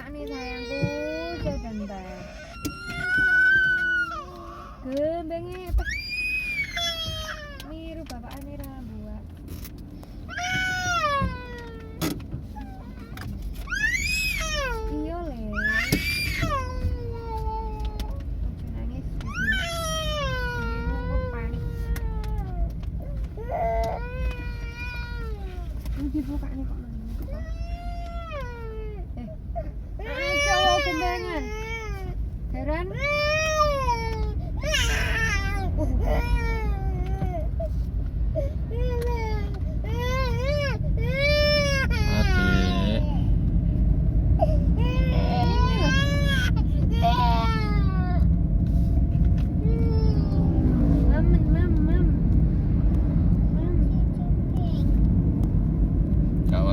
buka nih sayangku, sebentar. Gembengnya apa? Miru bapak ane ra buat. Iya le. Ojo nangis. Ibumu panik. Ini dibuka nih kok nangis kok. Cowok gembengan. Heran?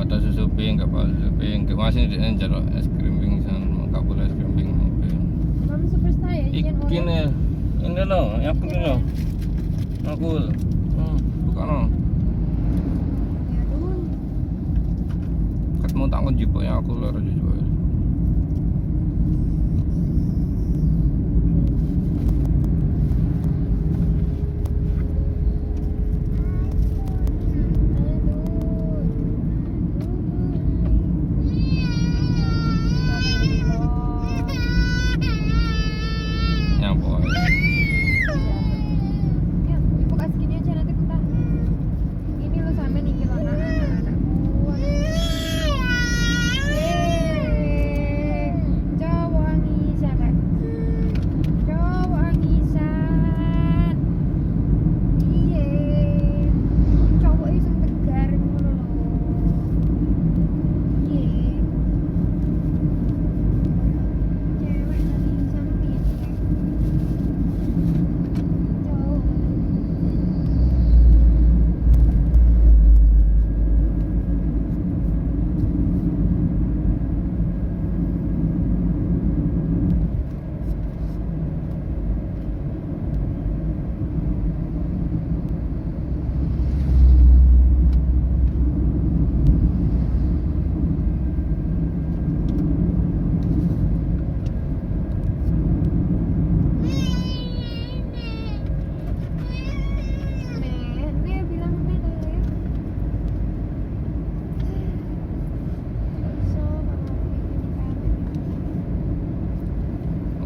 Ada susu pink, gak apa susu pink. Masih di jalur es krim pink sana, gak boleh es krim pink. Mama superstar ya? Iki nih, ini loh, yang aku nih loh. Aku, bukan loh. Ya dun. Ketemu takut jipok yang aku lari juga.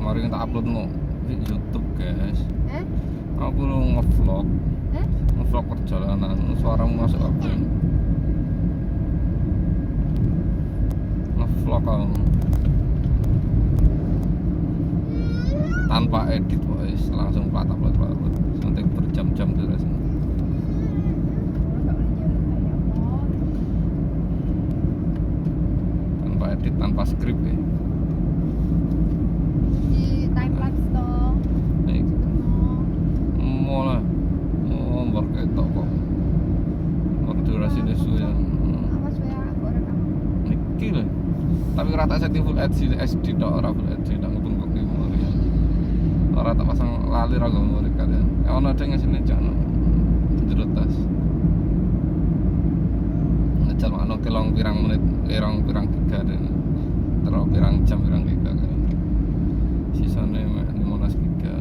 Kemarin kita upload no di YouTube guys. Aku lu ngevlog, ngevlog perjalanan, suaramu masuk apa? Ngevlog kamu tanpa edit guys, langsung upload, sampai berjam-jam durasi. Tanpa edit, tanpa skrip ya. Berketok kok berdurasi nesu yang Awas ya, aku rekam. niki lho. Tapi rata setting full HD tok, ora full HD tok ngebengkok iki memori. Ora tak pasang lali ra memori kalian. Ono ada ngasine jano jero tas. Ngejal mano kelong pirang menit, pirang giga den. Terus pirang jam pirang giga kan. Sisane 15 giga.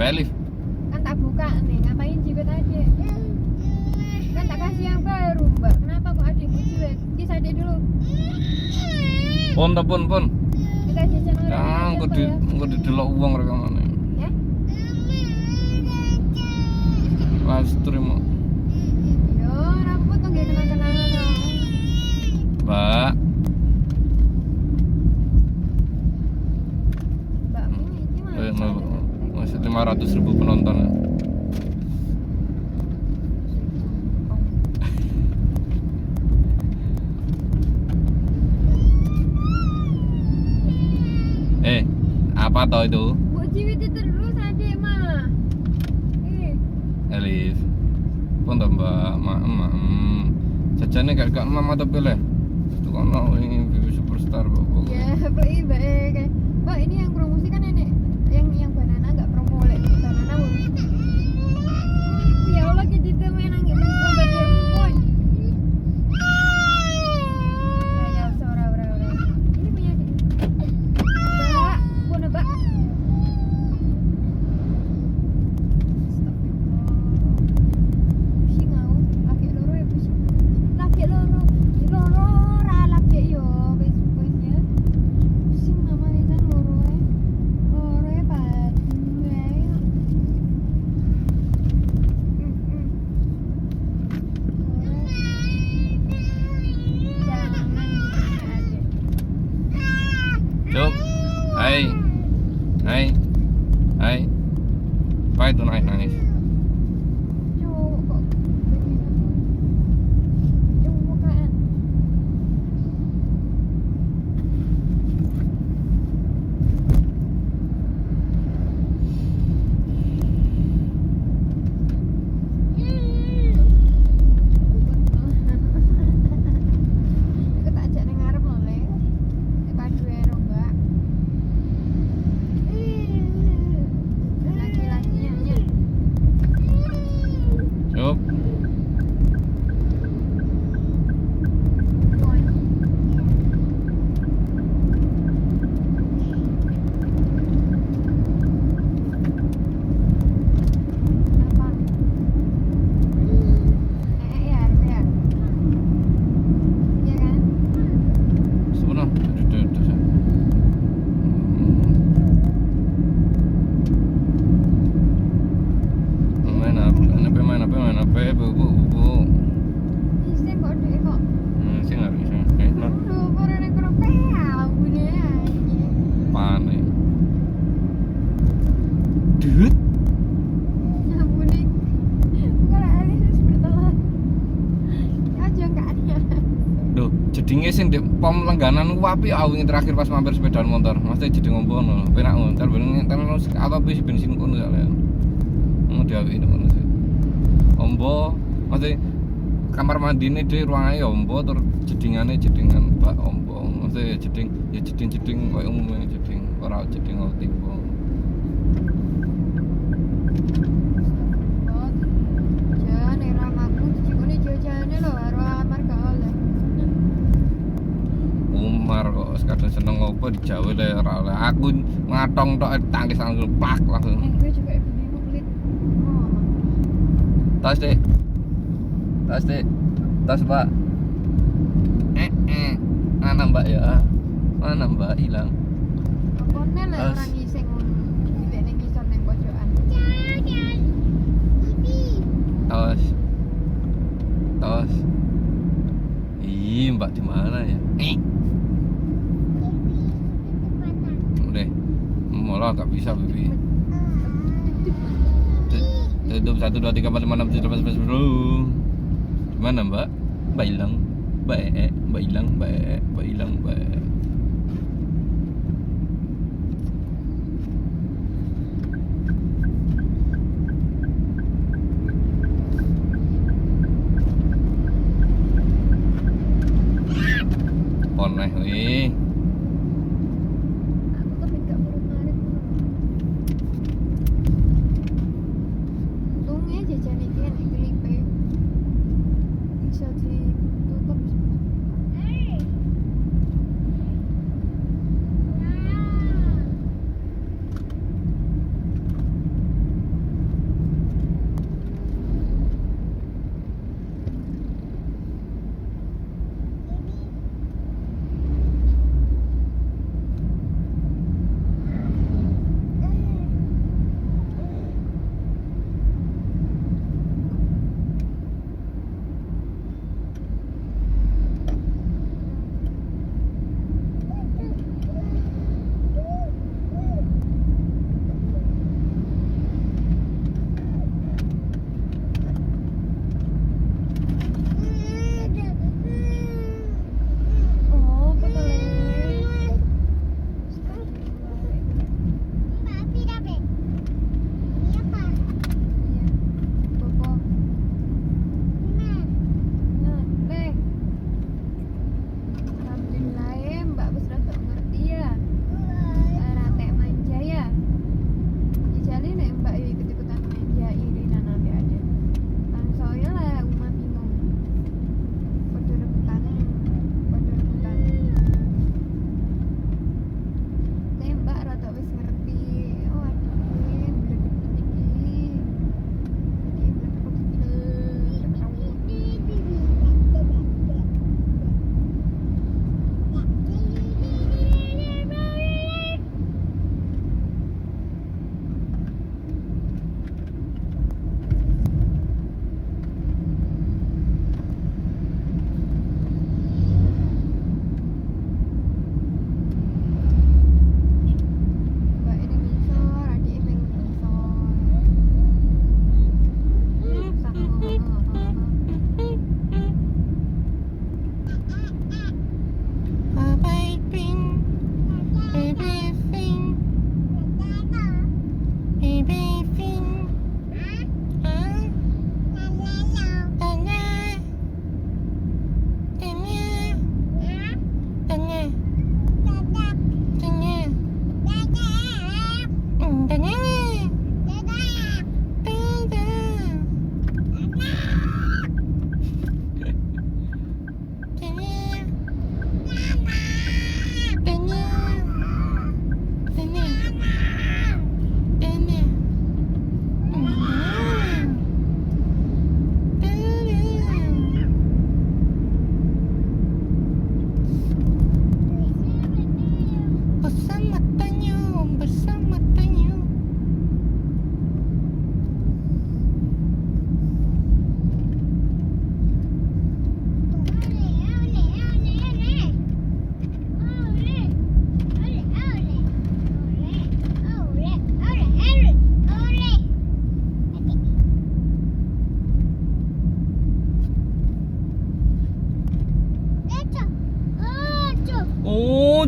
Mbak Elif. Kan tak buka nih, ngapain jiwet adik? Kan tak kasih yang baru mbak. Kenapa kok adikmu jiwet? Kisah adik dulu. Pun. Kita jajan orang. Ya, engko didelok wong rekamane. Ya? Wes terima. Yo, rambut tuh gak kenang-kenangan dong. Mbak, Mbakmu ini masih 500.000 penonton. Apa tau itu? Bu jiwet terus adik mah. Elif. Pun toh Mbak, jajane gak mama to pilih. Itu kono ini Bibi Superstar Bapak. Ya, beli baik. Mbak, ini yang promosi kan nenek. Yang banana enggak promo lek banana wong. Ya Allah kita temen nang ngene pun. Ya, ora. Ini punya adik. Mbak, pun Mbak. Pusing aku, laki loro ya pusing. Laki loro ra laki yo wis ya. Pusing mama nih kan loro ya padu ya. Jangan adik. Cuk. Hai. Apa itu nangis? Cuk, kok begini? Cuk, mukaan. Aku tak ajak nang ngarep lho, Le. Nek padu ero, Mbak. Laki-lakinya nya. Cuk. Poin. Apa? Ya. Iya kan? Sebenarnya duduk. Main apa, bu. Isin kok duwe kok. Sing nggak bisa. Aduh, korene kurang ampune aja. Panik. Dut. Ampune. Bukan Alice bertelan. Aja enggak ada. Duh, jedinge sing di pom Lengganan ku apik wingi terakhir pas mampir sepeda motor. Mesti jeding ngompono. Penak ngono. Entar ben apa bis bensin kono soalnya. Mau diawiki ngono sih. Ombo, mesti kamar mandine dhewe ruangane ombo terus jedingane jedingan Mbak ombo. Mesti jeding koyo umumnya jeding, ora jeding timbo. Jangan ramaku dijikone jajane lho karo marga oleh. Umar kok kadang seneng ngopo dijawe le ora oleh. Aku ngatong tok tangkis langsung plak langsung. Gue juga bingung pelit. Tas dek. Tas Pak. Mana Mbak ya? Mana Mbak hilang? Pokoknya lah orang iseng di ning ngisor ning pojokan. Tos. Ih, Mbak di mana ya? Udah. Malah gak bisa, Bibi. Tutup 1 2 3 4 5 6 7 8 9 10. Gimana Mbak? Mbak hilang. Mbak hilang. Poneh wih. Aku tapi gak urut-marit. Untungnya jajan iki enek klipe. Bisa ditutup.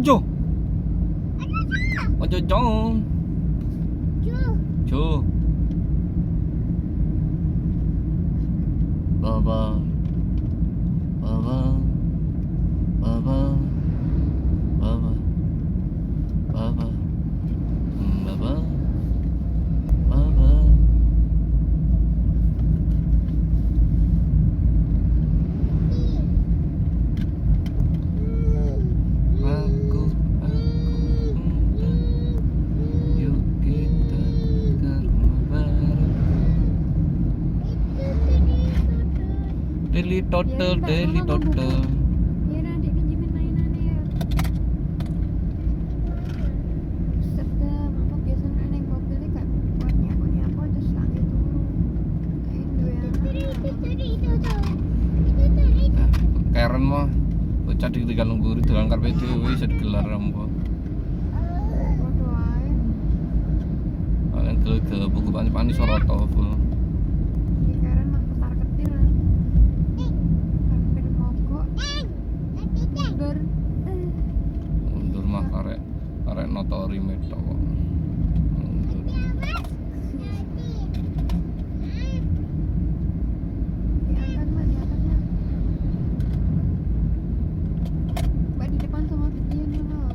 Ojo. Ojo jong. Jo. Baba. Baba. Baba. Baba. Baba. Baba. Baba. Aku yuk kita ke rumah baru. Daily total, daily total. Ya udah adik pinjemin mainannya ya. Buset dah, mama biasanya neng mobilnya kan buat nyapu terus lagi turun. Indo ya. Karen mah bocah ditinggal nunggu dolan karepe dhewe iso digelar rampo. Bodo ae. Paling gele buku pani Soroto full. Di Karen mah ketar ketir. Hampir mogok. Mundur. Mundur mah karek notori metok kok. Mundur. Diangkat mbak, diangkatnya. Mbak di depan sama videonya loh.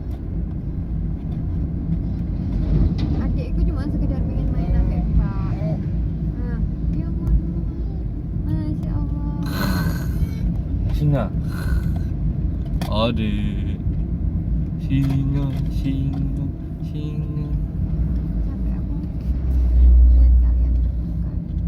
Adikku cuma sekedar pengen main sampai mbak. Nah, ya ampun. Masya Allah. Singa. Ade. Singa. Capek aku lihat kalian terbuka.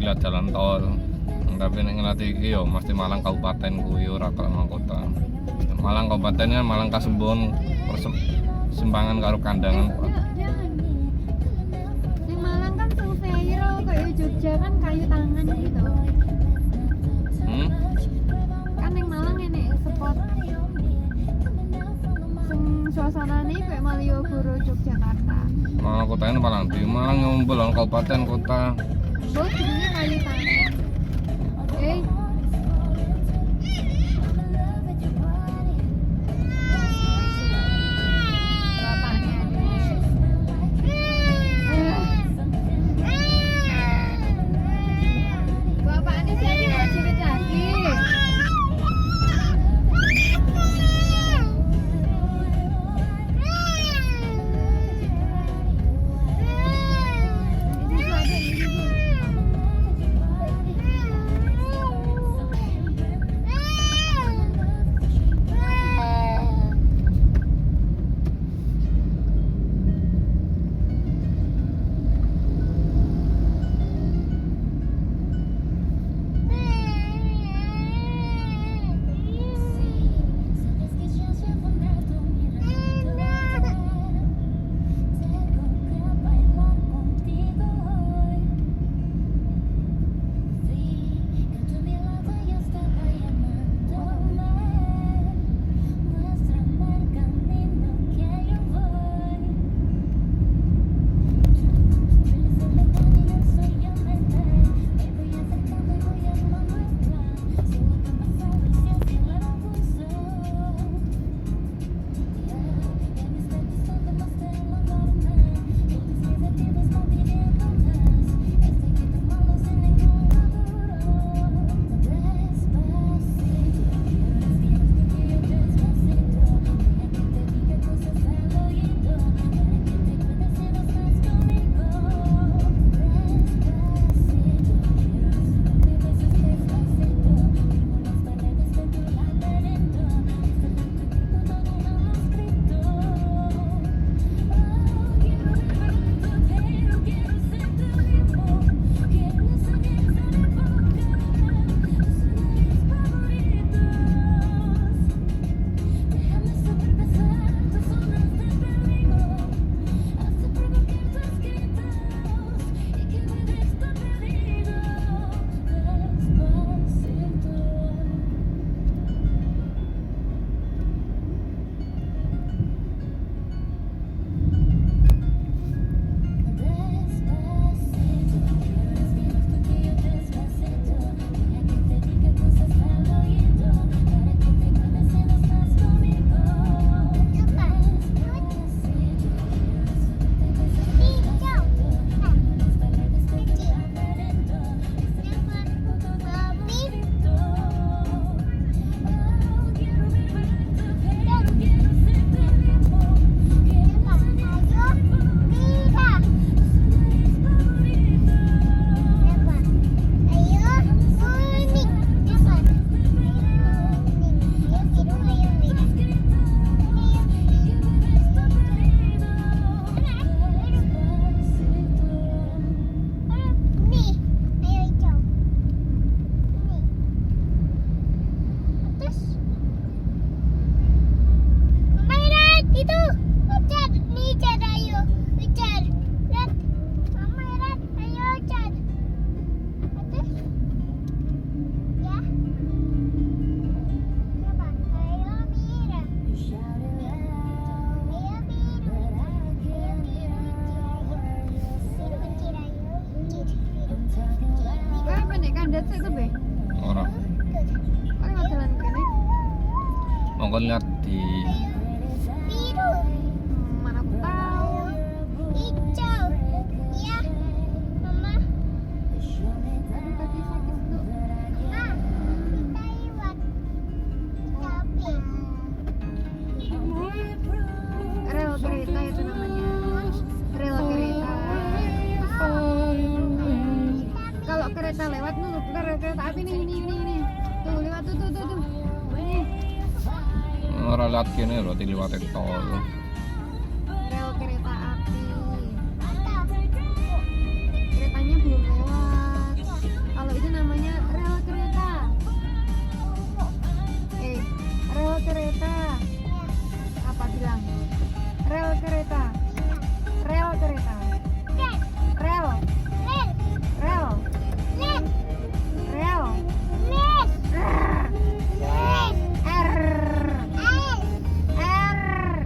lihat jalan tol. Tapi nek ngelatih iki yo mesti Malang Kabupaten kuwi ora Malang Kota. Malang Kabupatennya Malang Kasembon persimpangan karo Kandangan. Yang Malang kan Suvero, kayak Jogja kan kayu tangan gitu. Kan yang Malang ini spot sing suasanane kayak Malioboro Yogyakarta. Malang kotanya Malang di Malang ngumpul orang kabupaten kota. Oh, jadinya kali tangan. Bapaknya Bapaknya sih aja mau jerit lagi. Mau lihat di biru, mana aku tahu, hijau, ya, mama. Kaki sakit tuh. Ah, kita lewat tapi rel kereta itu namanya, rel kereta. Kalau kereta lewat tuh, rel kereta api nih, ini, tuh lewat tuh. orang lihat gini loh, diliwat tol. Rel kereta api. Keretanya belum lewat. Kalau itu namanya rel kereta. Rel kereta. Apa bilang? Rel kereta. Rel kereta. Rel. Rel. Rel. R.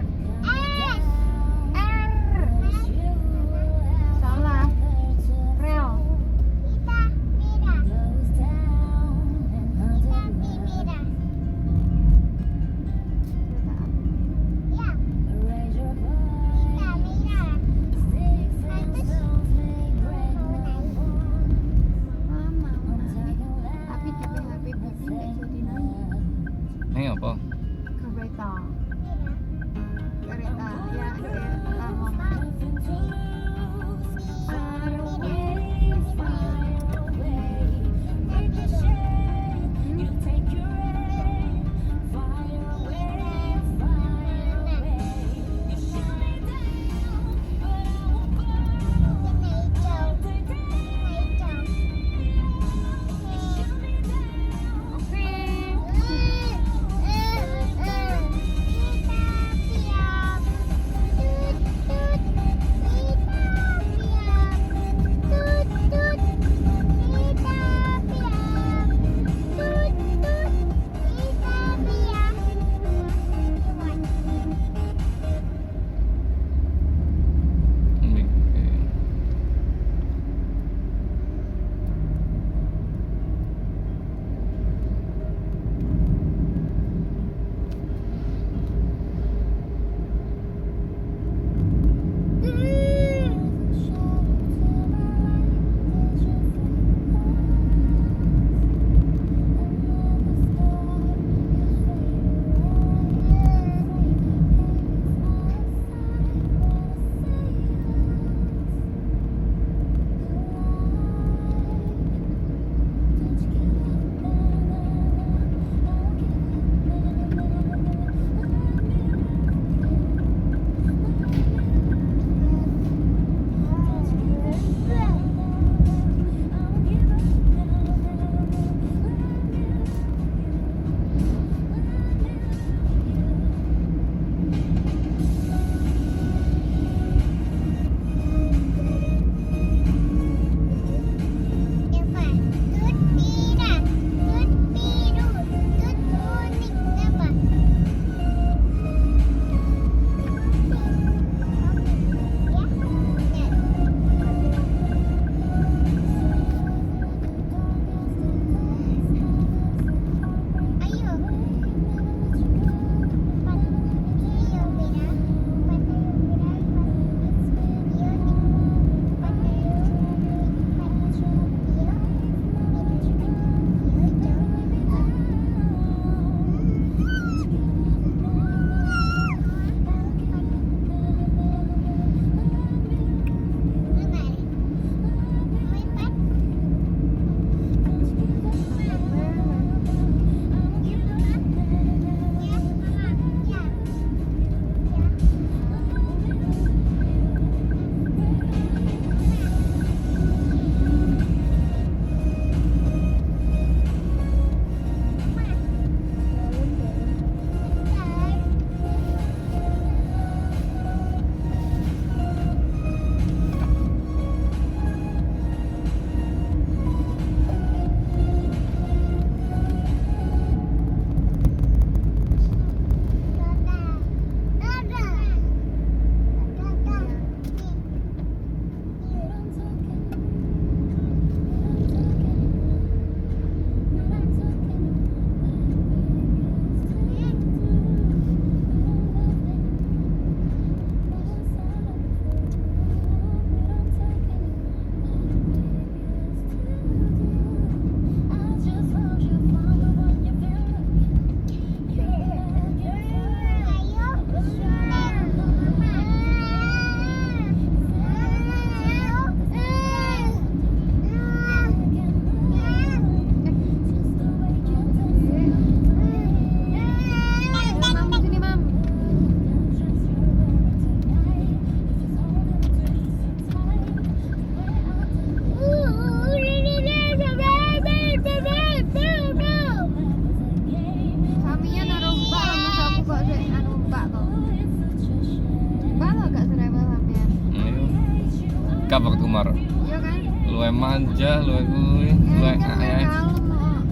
Kabak Umar. Iya kan? Luwe manja, luwe kuwi, luwe Kan ayah. kalem kok.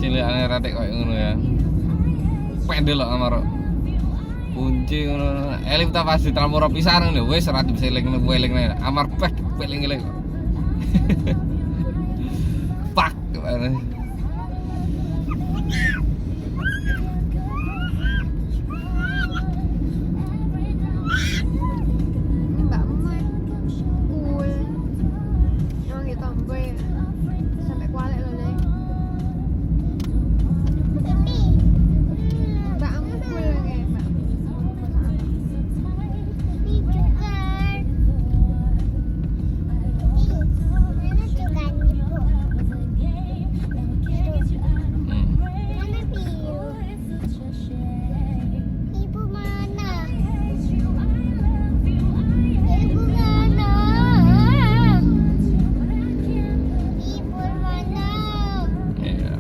Cilikane ratik koyo ngono ya. Pendel lho Amar. Kunci ngono. Elif ta pas ditramuro pisan ngono wis ora bisa eling-eling. Amar pek eling-eling. Pak. Ini mbakmu mah cool. Emang gitu gue sampai kualek loh Le. Mbakmu cool kayak mbakmu. Iya.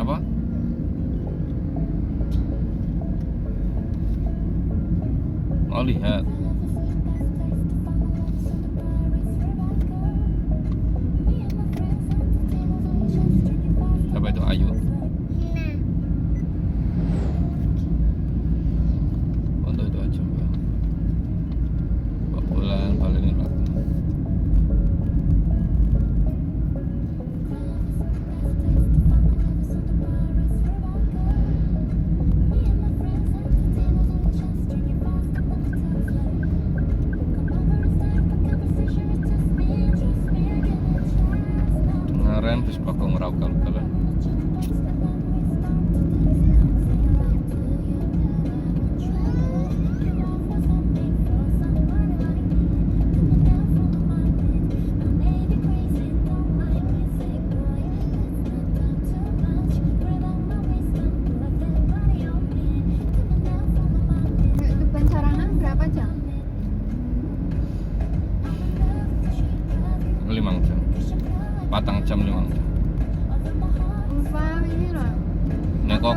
Apa? Mau lihat. Apa itu Ayu? Untuk itu aja Mbak. Pak Bulan paling enak. Kemarin bis pakong rau kal-kalan. Itu pencarangan berapa jam? 5 jam. 4 jam 5 jam. Lupa ini loh. Neko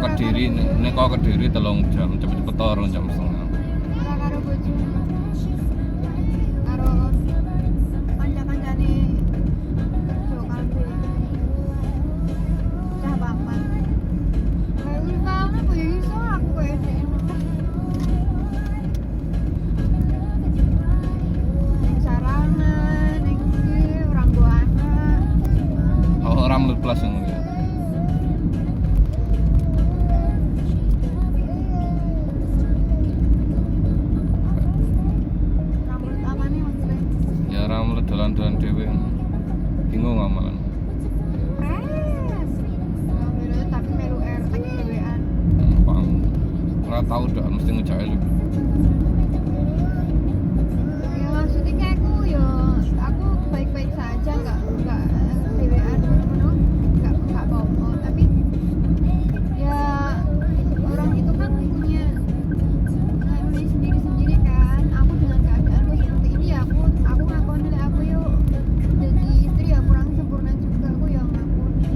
Kediri 3 jam, cepet-cepet 2 jam setengah. Ora karo bojomu. Karo kanca-kancane kerja kabeh. Cah papat. Kayak wis tau apa ya iso aku koyo dhek. Ning sarangan, ning iki orang tua anak. Orang melu plus ngono ya. Rambut apa nih maksudnya? Ya orang melu dolan-dolan dhewe. Bingung amalan. Keren. Alhamdulillah tapi melu RT dhewean. Paham. Ora tau dak mesti ngejak lu. Ya maksudnya kayak aku baik-baik saja nggak dewean ngono nggak apa-apa tapi ya orang itu kan punya nganunya sendiri-sendiri kan aku dengan keadaanku seperti ini ya aku ngakoni lah aku yuk jadi istri ya kurang sempurna juga aku yang ngakoni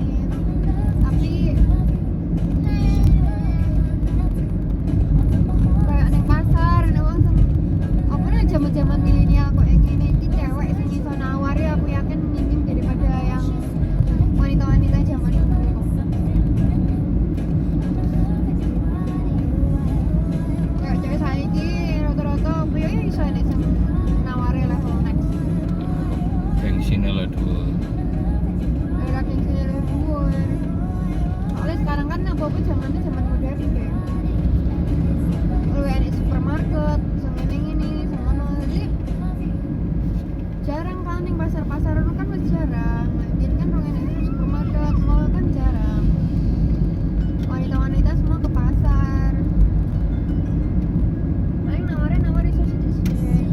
tapi kayak neng pasar neng wong apa nih zaman-zaman milenial kok yang ini cewek sing iso nawari aku yakin minim daripada yang wanita-wanita zaman dulu kok. Kayak cewek saiki rata-rata apa ya iso nek sing nawari level next. Gengsine lho dulu. Lagi sing dhuwur. Soalnya sekarang kan apa-apa zamannya zaman modern ya. Lu enek supermarket, sing ini semono jadi jarang kan ning pasar-pasar itu kan masih jarang. Jadi kan orang enek supermarket, mall kan jarang. Wanita-wanita semua ke pasar. Paling nawarin iso sithik-sithik.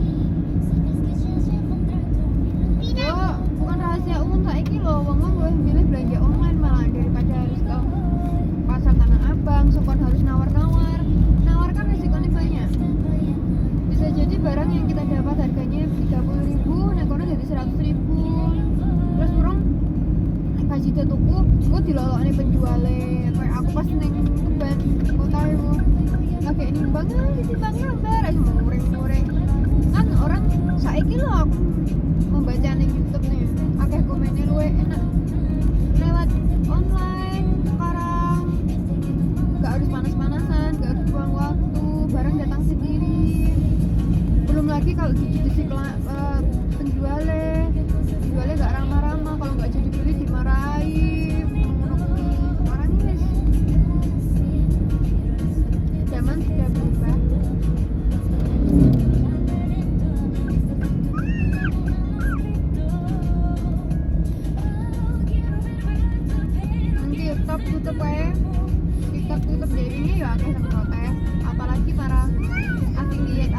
Yo, bukan rahasia umum saiki lho, wong-wong luwih milih belanja online malah daripada harus ke pasar Tanah Abang langsung kon harus nawar-nawar. Nawar kan resikonya banyak. Bisa jadi barang yang kita dapat harganya 30.000, nek kono jadi 100.000. Terus urung nek gaji tuku, gue dilolokne penjuale. Kayak aku pas ning Tuban kota itu lagi nimbang ditimbang gambar aja muring-muring. Kan orang saiki lho aku membaca ning YouTube nih, akeh komennya luwe enak lewat online sekarang, nggak harus panas-panasan, nggak harus buang waktu, barang datang sendiri. Belum lagi kalau dididik penjualnya nggak ramah-ramah, kalau nggak jadi beli dimarahi. Sekarang ini zaman sudah berubah. TikTok tutup jadinya ya akeh yang protes, apalagi para affiliate.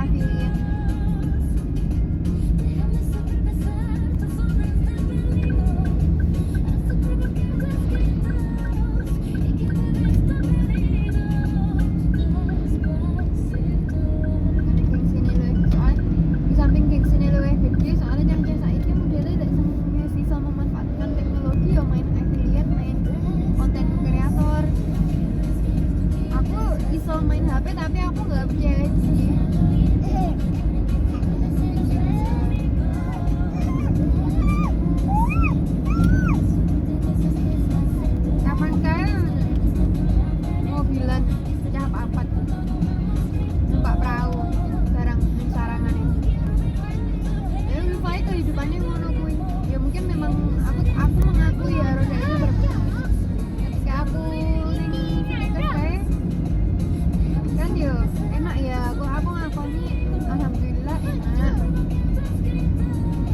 Di samping gengsine luwih gede, soalnya jangan saiki modelnya tidak bisa memanfaatkan teknologi ya, main affiliate, main konten kreator. Aku iso main HP tapi aku nggak percaya sih. Kapan kan mobilan pecah papat numpak perahu barang sarangan ini. Ya lupa kehidupannya ngono kuwi. Ya mungkin memang aku mengakui ya roda itu berputar. Ketika aku ning kae kan yo enak ya, aku ngakoni alhamdulillah enak.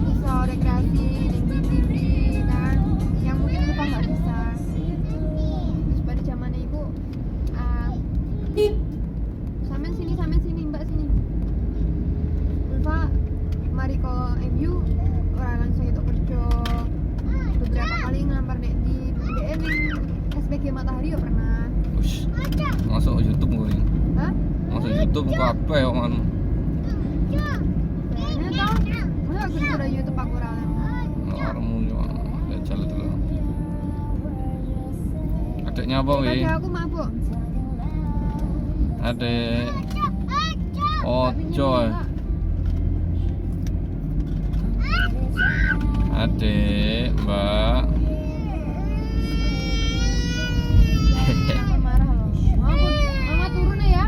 Bisa rekreasi ning TV kan, yang mungkin kita nggak bisa. Terus pada zamannya iku sampean sini mbak sini. Ulfa mari ko MU ora langsung itu kerja. Beberapa kali ngelamar nek di BN ning SPG Matahari ya pernah. Ush, masuk YouTube gue ini. Hah? Masuk YouTube kok apa ya kan? Kayaknya tau. Masa gara-gara YouTube aku ora. Ngaremu yo. Ya jalan dulu. Adiknya apa Tadi wi? aku mabuk. Adek Ojo. Adek Mbak. Jangan marah loh. Mama turun ya.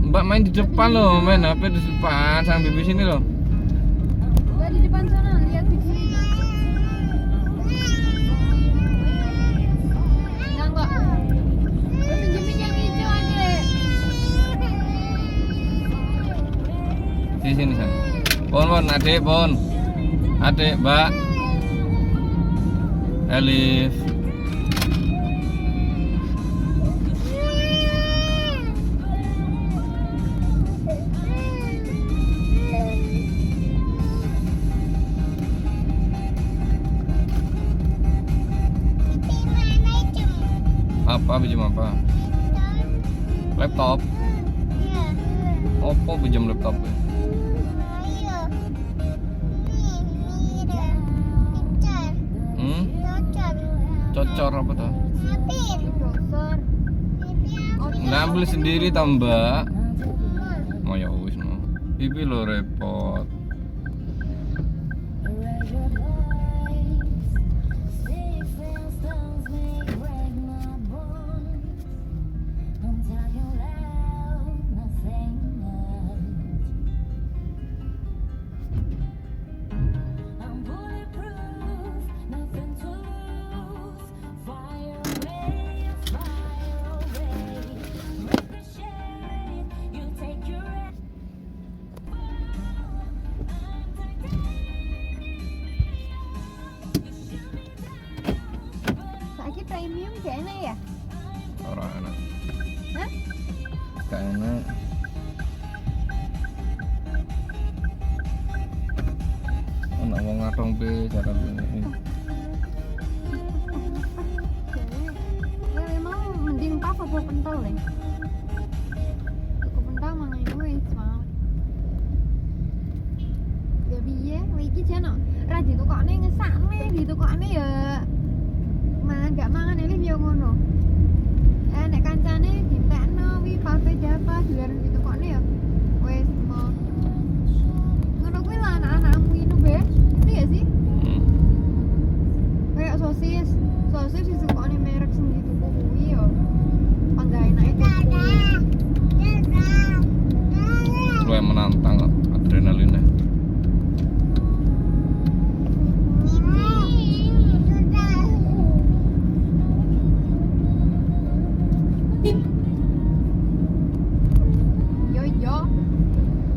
Mbak main di depan loh, main HP di depan sambil di sini loh. Enggak di depan sana, lihat di sini. Enggak. Lu pinjemin yang hijau aja. Di sini san. Pon, adek pon. Adek Mbak. Elif. Apa pinjam apa? Laptop. Oppo pinjam laptop. Cocor apa tuh? Browser. Nggak ambil sendiri tambah. Mau ya wis no. Pipi lo repot. Saiki premium kayaknya ya. Orang enak. Hah? Gak enak. Anak mau ngatong be cara ini. Ya memang mending pap apa pentol deh. Tuku pentol mangan wis semangat. Ya piye, kowe iki jeno ra ditukokne ngesakne, ditukokne ya mangan gak mangan ini yo ngono. Nek kancane dintekno wi Cafe Java dilarang ditukokne ya wis mau. Ngono kuwi lah anak-anakmu ini be. Ngerti gak sih? Kayak sosis ditukokne merek sing dituku kuwi yo. Pangga enake tuku. Luwih menantang adrenalinnya. Yo.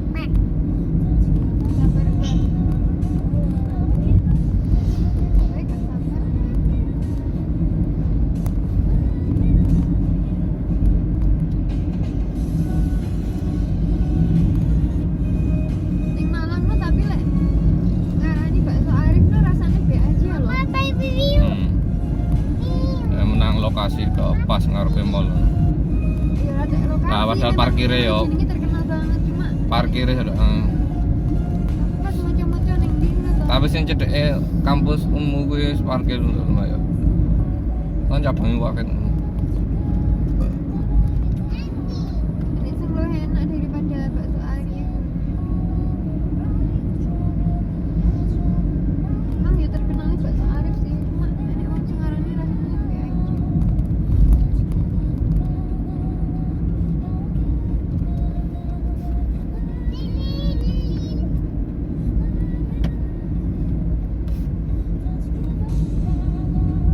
Mek. Sabar, Mbak. Kowe gak sabar. Ning Malang lo tapi lek ngarani bakso Arif lo rasanya be aja loh. Ya, menang lokasi ke pas ngarepe mall. Ya rada lokasi. Nah, padahal parkirnya yo. Jenenge terkenal banget cuma Parkirnya sudah pas moco-moco ning dino to. tapi sing cedeke kampus umum kuwi wis parkir lumayan. Kan cabangnya wae. Ini sing luwih enak daripada bakso Arif. Emang ya terkenalnya bakso Arif sih, cuma nek wong sing ngarani rasanya be aja.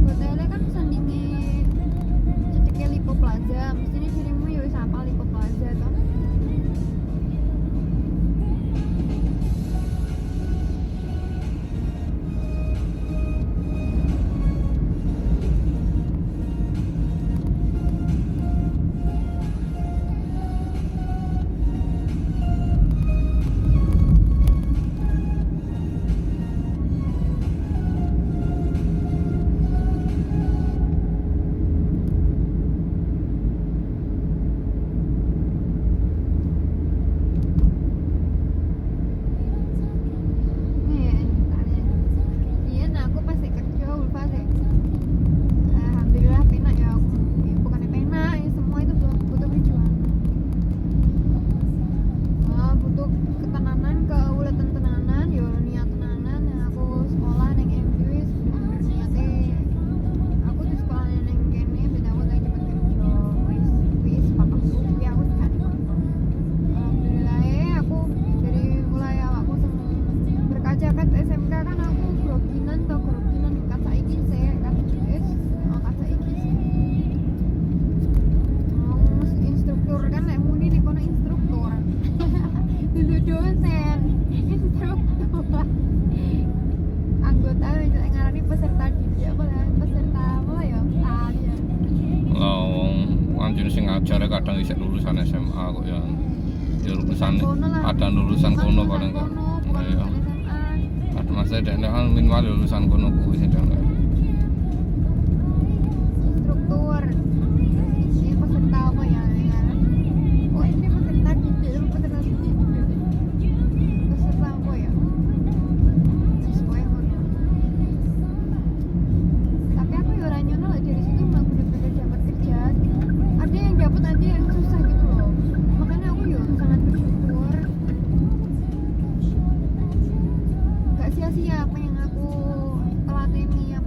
Hotelnya kan sandinge cedeke Lipo Plaza, mestine dirimu ya wis apal Lipo Plaza toh. Iya, aku pas kerja Ulfa sih. Alhamdulillah penak ya aku. Ya, bukannya penak, ya semua itu butuh perjuangan. Butuh ketenanan, keuletan tenanan, ya niat tenanan. Yang aku sekolah neng MUIS bener-bener niate. Aku tuh sekolah neng kene ben aku tak cepet kerja. Wis papak kuwi aku gak dikontol. Alhamdulillah aku dari mulai awakku berkaca-kaca SMK kan aku groginan kat saiki sih kat saiki sih instruktur kan lek muni nek kono instruktur dulu dosen instruktur anggota yang ngarani peserta didik apa peserta apa ya ya Lah wong anjir sing ngajare kadang isih lulusan SMA kok ya. Ya lulusan ada lulusan kono paling enggak. Nah, ya. Ada masa dekne kan minimal lulusan kono kuwi sing enggak. instruktur ini peserta apa ya oh ini peserta didik peserta apa ya sesuai ngono tapi aku ya ora nyono lah dari situ mah bener-bener dapat kerja ada yang dapat ada yang susah gitu loh makanya aku ya sangat bersyukur gak sia-sia apa yang aku telateni apa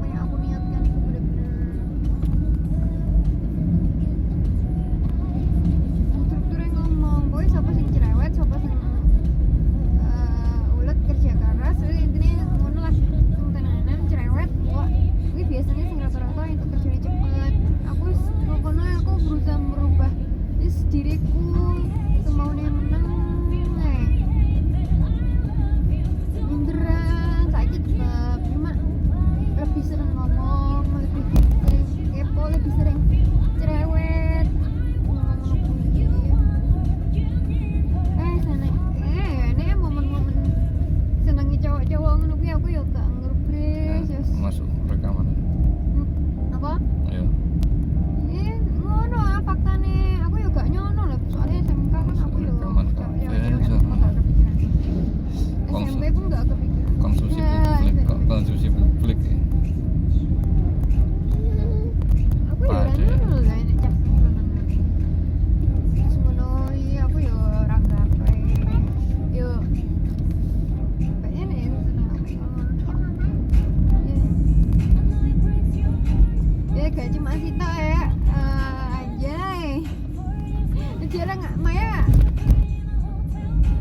kadang Maya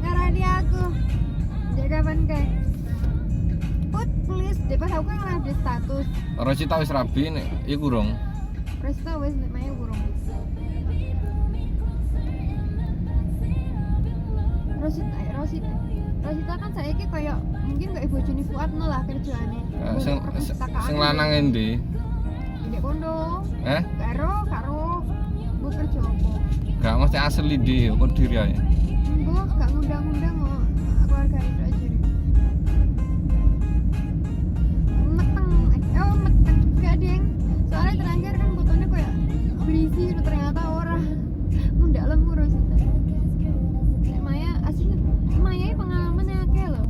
ngarani aku jadi kapan kayak put please deh pas aku yang di status Rosita wis rabi nek iku rong. Rosita wis nek Maya burung Rosita kan saiki koyo mungkin kayak bojone Fuad no lah kerjaane. Sing lanang endi? Ndek kono. Karo bu kerja apa? Gak mesti asli di kok diri ae. Enggak, gak ngundang-ngundang kok keluarga itu aja. Meteng. Gak ding. Soalnya terakhir kan fotonya kayak berisi ternyata orang mundak lemu Rosita. Maya aslinya Maya pengalamannya akeh loh.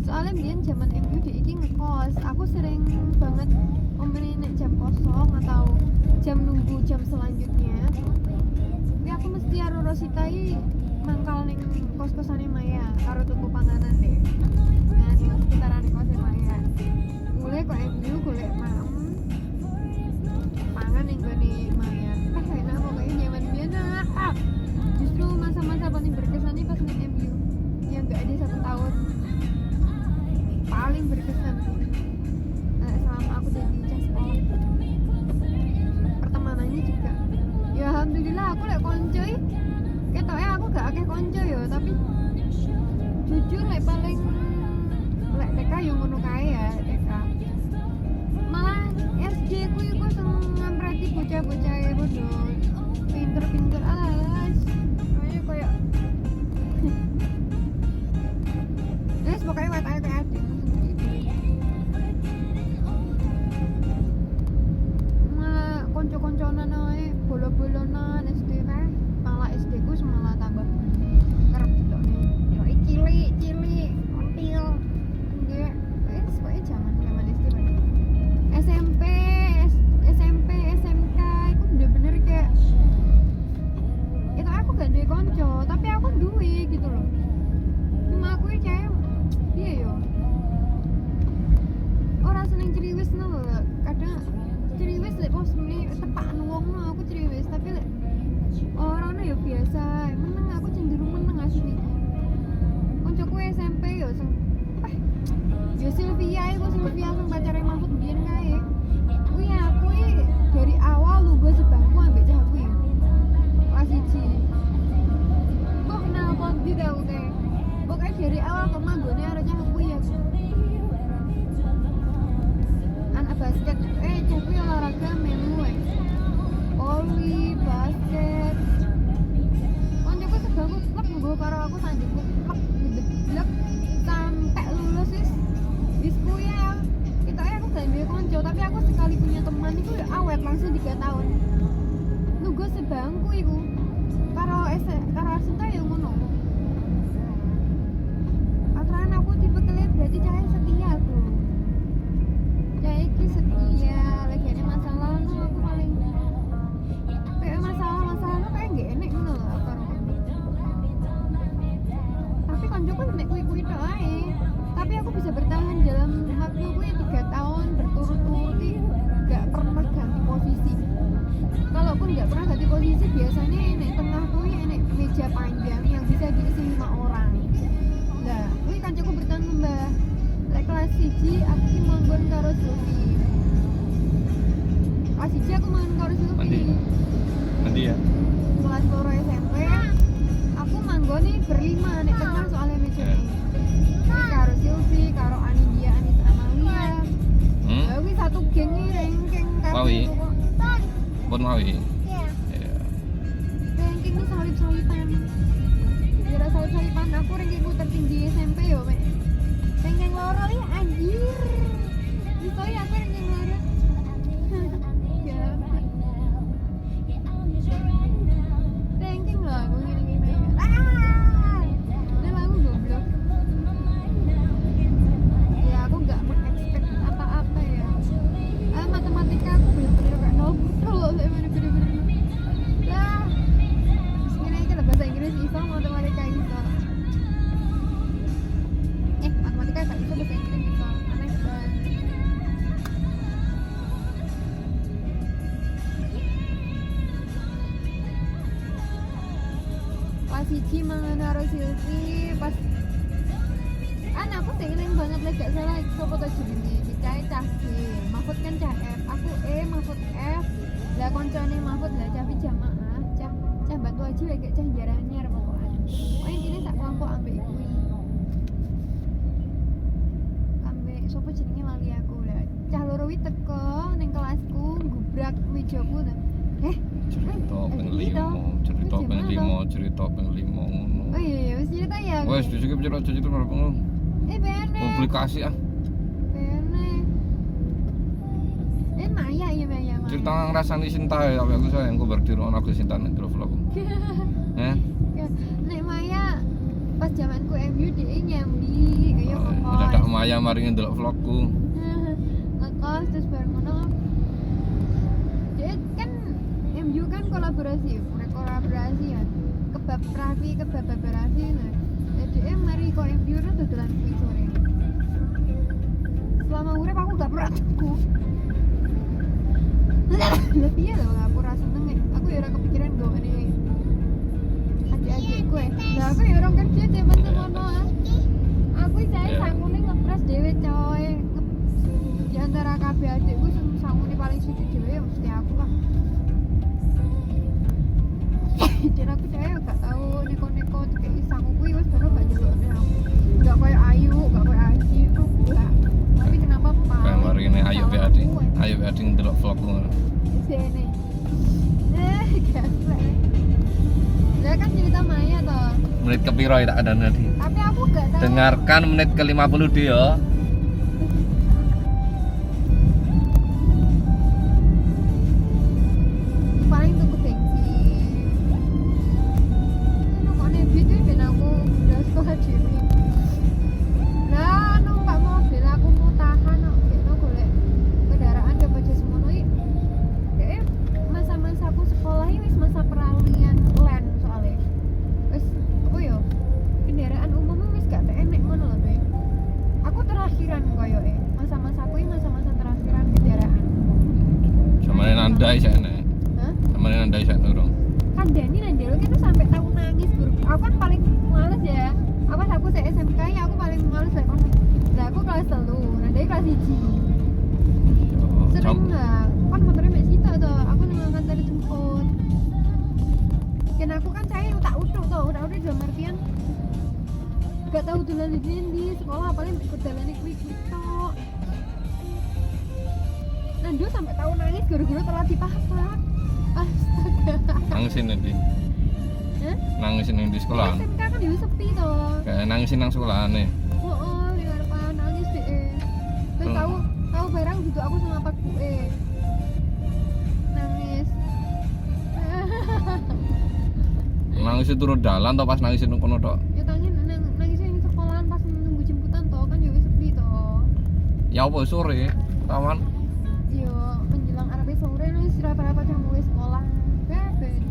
Soalnya biyen zaman MU di iki ngekos, aku sering banget omongin nek jam kosong atau jam nunggu jam selanjutnya. Tapi aku mesti karo Rosita iki mangkal ning kos-kosane Maya karo tuku panganan deh. Nah, di sekitaran kosnya Maya. Mulai kok MU golek pangan ning gone Maya. Enak kok kayak nyaman biyen. Justru masa-masa paling berkesan ini pas ning MU yang gak ada 1 tahun paling berkesan selama aku jadi cah sekolah. Pertemanannya juga ya alhamdulillah aku lek konco ketoknya aku gak akeh konco ya, tapi jujur lek paling lek TK yang ngono kae ya TK. Malah SD ku iku sing ngampreti bocah-bocah e bodo pinter-pinter alas. Kayak wes pokoknya watake kayak adik. Malah konco-konconan ae bolo-bolonan SD kae. Malah SD ku malah tambah kerep ditone. Yo cilik-cilik, ontil. Nggih, wes pokoke zaman SD banget. SMP, SMK itu bener-bener kayak itu aku gak duwe konco, tapi aku duwe gitu loh. Cuma aku kayak iya yo. Ora seneng ceriwis no lho. Kadang ceriwis lek pos muni tepakan wong no aku ceriwis, tapi lek orang yo biasa. Meneng aku cenderung meneng asli. Koncoku SMP yo sing yo Sylvia iku Sylvia sing pacare Mahfud biyen kae. Kuwi aku dari awal lungguh sebangku ambek cah kuwi. Kelas 1. Kok kenal kondi tau kae. Pokoknya dari awal kok manggone arek cah kuwi ya. Anak basket cah kuwi olahraga melu voli, basket. Koncoku sebangku klub nggo karo aku sanjungku klub ngedeg-deg sampai lulus wis kuwi ya. Ketoke aku gak duwe konco, tapi aku sekali punya teman iku ya awet langsung 3 tahun. Nunggu sebangku iku. Karo Arsinta ya ngono. Aturan aku tipe kelih berarti cahaya setia aku. Cahaya iki setia, lagi ada masalah no aku paling kayak masalah kayak gak enek ngono lho karo konco. Tapi koncoku nek kuwi-kuwi tok ae. Tapi aku bisa bertahan dalam waktu gue 3 tahun berturut-turut gak pernah ganti posisi. Kalaupun gak pernah ganti posisi biasanya nek tengah gue nek meja panjang yang bisa diisi 5 orang. Lah, gue kancaku bertahan mbah. Lek kelas 1 aku ki manggon karo Silvi. Kelas 1 aku manggon karo Silvi. Mandi ya. Kelas 2 SMP aku manggon berlima nek tengah soalnya meja ini. Karo Silvi, karo Anidia, Anis Amalia. Ya wis satu geng iki ranking Mawi. Pun Mawi. Iya. Iya. Ranking ini salip-salipan. Kira salip-salipan aku rankingku tertinggi SMP yo, Mek. Ranking loro iki anjir. Iso ya aku ranking loro. Ya. Ranking lah aku ngene-ngene. Aku goblok. Ya aku nggak mengekspek apa-apa ya. Matematika aku bener-bener gak nol loh, saya bener-bener. Lah, segini aja lah bahasa Inggris iso, matematika iso. Matematika gak iso, bahasa Inggris iso. Aneh banget. kelas 1 mangan karo Silvi pas aku sing eling banget lek gak salah sopo to jenenge cah Mahfud kan cah F aku Mahfud F lah koncone Mahfud lah cah jamaah cah bantu aja lek cah jaranyar pokoknya intine sak kelompok ambek iku ambek sopo jenenge lali aku lah cah loro wi teko ning kelasku gubrak mejaku ta cerita ping 5 ngono. Oh iya wis cerita ya. Wes dhisik cerita berapa ngono. Bene. Publikasi ah. Bene. Maya ya Maya. Cerita ngrasani cinta ya tapi aku sayang ku berdiri ana aku cinta ning vlog. Nek Maya pas zamanku MU dhek nyambi kaya kok. Dadak Maya mari ndelok vlogku. Ngekos terus bar ngono. Dia kan MU kan kolaborasi ya. Kebab Raffi nah. Jadi mari kok MU kan dodolan kuwi sore. Selama urip aku gak pernah tuku. Lah piye lho aku ra seneng aku ya ora kepikiran gowene adik-adik gue. Lah aku ya orang kerja jaman semono. Aku saya sangune ngepres dhewe coy. Di antara kabeh adikku sing sangune paling sithik dhewe ya mesti aku lah. Dan aku saya gak tahu neko-neko kayak sangu kuwi wis baru gak jelokne aku. Gak koyo Ayu, gak koyo Aji itu enggak. Tapi kenapa Pak? Kayak mari ini Ayu be Adi ndelok vlogku ngono. Sene. Gasle. Lah kan cerita Maya toh. Menit kepiro ya tak ada nanti. Tapi aku gak tahu. Dengarkan menit ke-50 dia ya. Paling tuku bensin. Nukone video ben aku udah sekolah dhewe. Lah numpak mobil aku mau tahan kok kene golek kendaraan coba aja semono iki. Masa-masa aku sekolah ini wis masa peralihan land soalnya. Wis apa ya? Kendaraan umum wis gak enek ngono lho, Be. Aku terakhiran koyoke. Masa-masaku iki masa-masa terakhiran kendaraan. Samane nandai sakne. Hah? Samane nandai sakne urung. Kan Dani Nanjelo itu sampai tahu nangis guru. Aku kan paling males ya. Apa aku saya SMK ya aku paling males lah. Lah aku kelas 3, Nandai kelas 1. Sering lah. Kan motornya mek sita toh. Aku nang kantor jemput. Kan aku kan saya tak utuk toh. Udah dalam artian gak tahu dolan di sekolah paling ikut dalane kuwi tok. Nando sampai tahu nangis gara-gara telat dipapak. Astaga. Nangisin nanti. Hah? Nangisin di sekolah. SMK kan yo sepi toh. Kayak nangisin nang sekolahane. Oh, di ngarepan nangis deh. Terus tahu barang gitu aku sama pak gue. Nangis. Nangis turun dalan atau pas nangisin nang kono tok? Ya nangisnya ini sekolahan pas nunggu jemputan toh kan yo sepi toh. Ya apa sore? Taman. Yo menjelang arep sore nangis rata-rata jam mulai sekolah. Beben.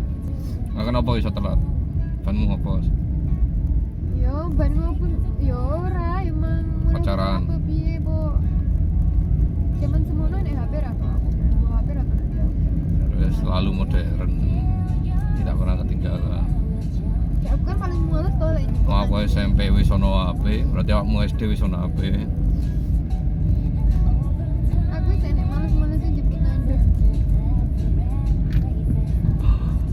Nah, kenapa iso telat? Banmu ngopos. Yo ban maupun yo ora emang Pacaran. apa piye, Bu? Zaman semono nek HP ra tau aku. HP ra pernah dia. Terus selalu modern. Tidak pernah ketinggalan. Ya aku kan paling males toh lek. Mau aku SMP wis ono HP, berarti awakmu SD wis ono HP. Aku enek males-malesin jemput Nando.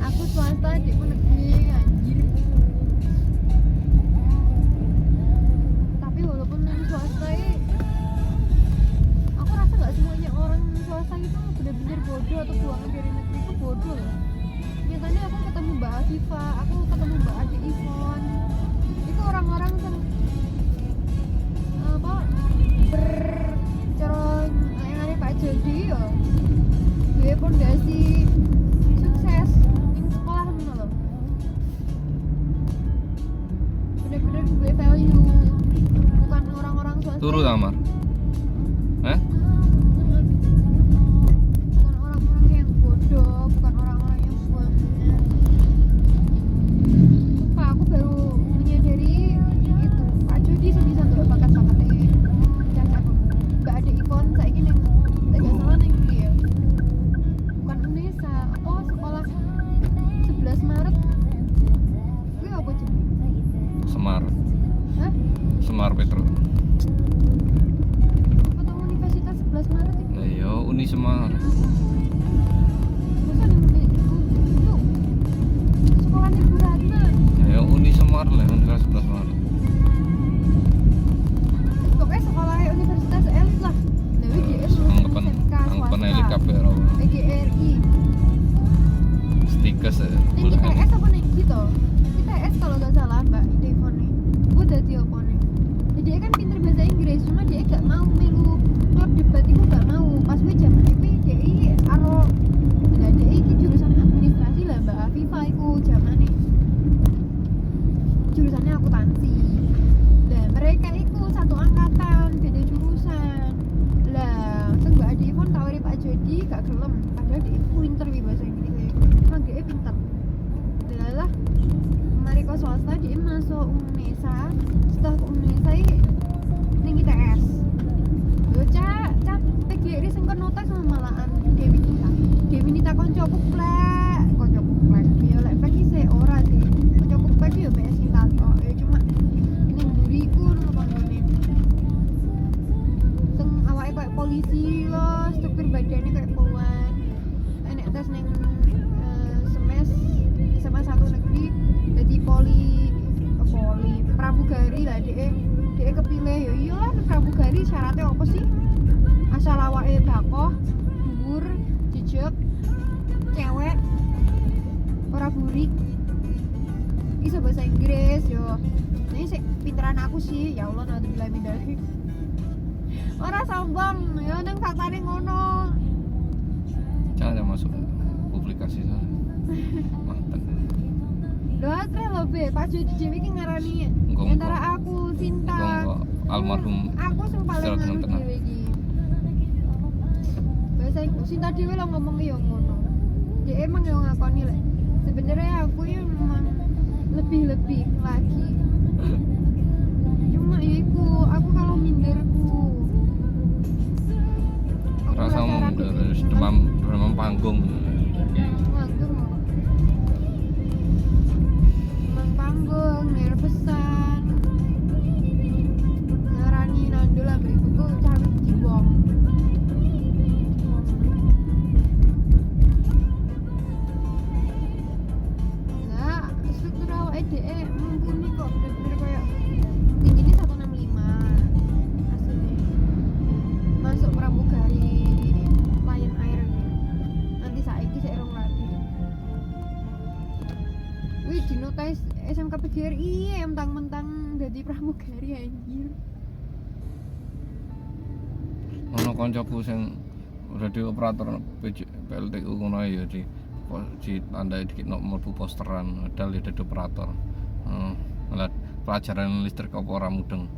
Aku swasta adikku negeri anjir. Tapi walaupun yang swasta aku rasa nggak semuanya orang swasta itu benar-benar bodoh atau buangan dari negeri itu bodoh loh. Nyatanya aku ketemu Mbak Afifa, aku ketemu Mbak Ade Ivon. Itu orang-orang yang apa bercerong yang ada Pak Jody ya. Gue pondasi sukses di sekolah mana loh. Bener-bener gue value bukan orang-orang swasta. Turu Tamar. Bukan orang-orang yang bodoh, bukan orang-orang yang buangnya. Sumpah aku baru menyadari itu Pak Jody sebisa ndelok bakat-bakatnya cacak. Mbak Ade Ivon saiki ning gak salah ning dia. Bukan Unesa, apa sekolah 11 Maret. Kuwi apa Semar. Masa ning itu sekolah ning Bu Ratna. Ya Uni Semar lah, Universitas 11 Maret. Pokoknya sekolah universitas elit lah. Lah iki Anggapan elit kabeh ora. PGRI. Stikes Ini ITS apa nih gitu? ITS kalau nggak salah Mbak Devon nih. Gue udah apa nih? Dia kan pinter bahasa Inggris, cuma dia gak mau melu klub debat itu gak mau. Pas gue zaman itu dia aro, lah dia ini jurusan administrasi lah Mbak Afifah itu zaman nih. Jurusannya akuntansi. Lah mereka itu satu angkatan, beda jurusan. Lah, terus Mbak Devon tawari Pak Jody gak gelem, padahal dia pinter di bahasa Inggris. Emang dia pinter. Lah mari ke swasta dia masuk Unesa, setelah ke Unesa ning ITS. Yo cak PGRI sing kon notas sama malahan Dewi Nita. Dewi Nita koncoku plek, yo lek plek iki ora sih. Koncoku plek yo PS Nita tok. Yo cuma ning mburiku ngono koncone. Sing awake koyo polisi lho, struktur badane koyo poluan. Enek tes ning SMA 1 negeri jadi poli pramugari lah dia kepilih ya iyalah pramugari syaratnya apa sih asal awake bakoh dhuwur jejeg cewek ora burik iso bahasa Inggris yo ini sik pinteran aku sih ya Allah naudzubillah min dzalik ora sombong ya nang faktane ngono Jangan masuk publikasi sana. Mantan. Doa lo be, Pak Jody Dewi ki ngarani antara aku Sinta. Almarhum. Aku sing paling anu dhewe iki. Bahasa Sinta dhewe lo ngomong yo ngono. Dia emang yo ngakoni lek. Sebenarnya aku yo memang lebih lagi. Cuma ya iku, aku kalau minderku. Rasa mundur, demam panggung. Panggung, nervesan ngarani nandul lah ibuku cawit jibong nah, struktur awake dhewe mumpuni kok bener-bener kayak tingginya 165 aslinya masuk pramugari Lion Air nanti saiki saya rong lagi wih dinotis SMK PGRI mentang-mentang jadi pramugari anjir. Ono kancaku sing radio operator PLTU ngono ya di tandai dikit mlebu posteran padahal ya dadi operator. Malah pelajaran listrik apa ora mudeng.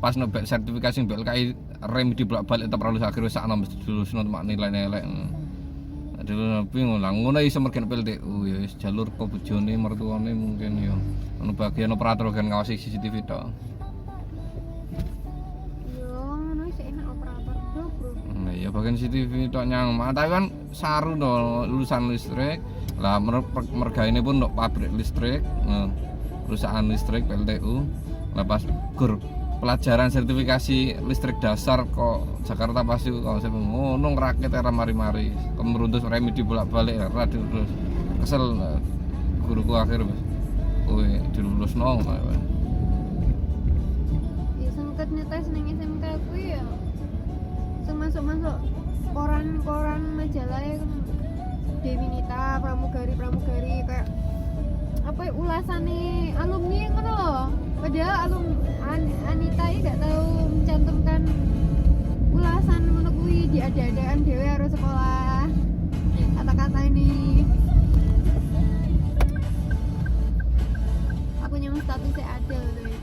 Pas nebek sertifikasi BLKI rem dibolak-balik tak perlu akhir sak mesti dilulusno mak nilai elek. Dulu bingung lah, ngono iso mergen PLTU ya jalur kok bojone mertuane mungkin ya ono bagian operator kan ngawasi CCTV tok. Yo, ngono sih enak operator bro. Nah, ya bagian CCTV tok nyang, tapi kan saru to lulusan listrik. Lah mergaine pun ndok pabrik listrik, perusahaan listrik PLTU. Lah pas gur pelajaran sertifikasi listrik dasar kok Jakarta pasti kalau saya ngono ngrakit era mari-mari kemeruntus remi dibolak-balik radio terus kesel guruku akhir wis kowe dilulusno ngono Ya sengket netes ning SMK ku ya sing masuk koran majalah ya Dewi Nita pramugari kayak apa ya ulasane alumni ngono lho. Padahal Anita ini gak tahu mencantumkan ulasan ngono kuwi diada-adaan dhewe harus sekolah. Kata-kata ini aku nyamuk statusnya ada loh.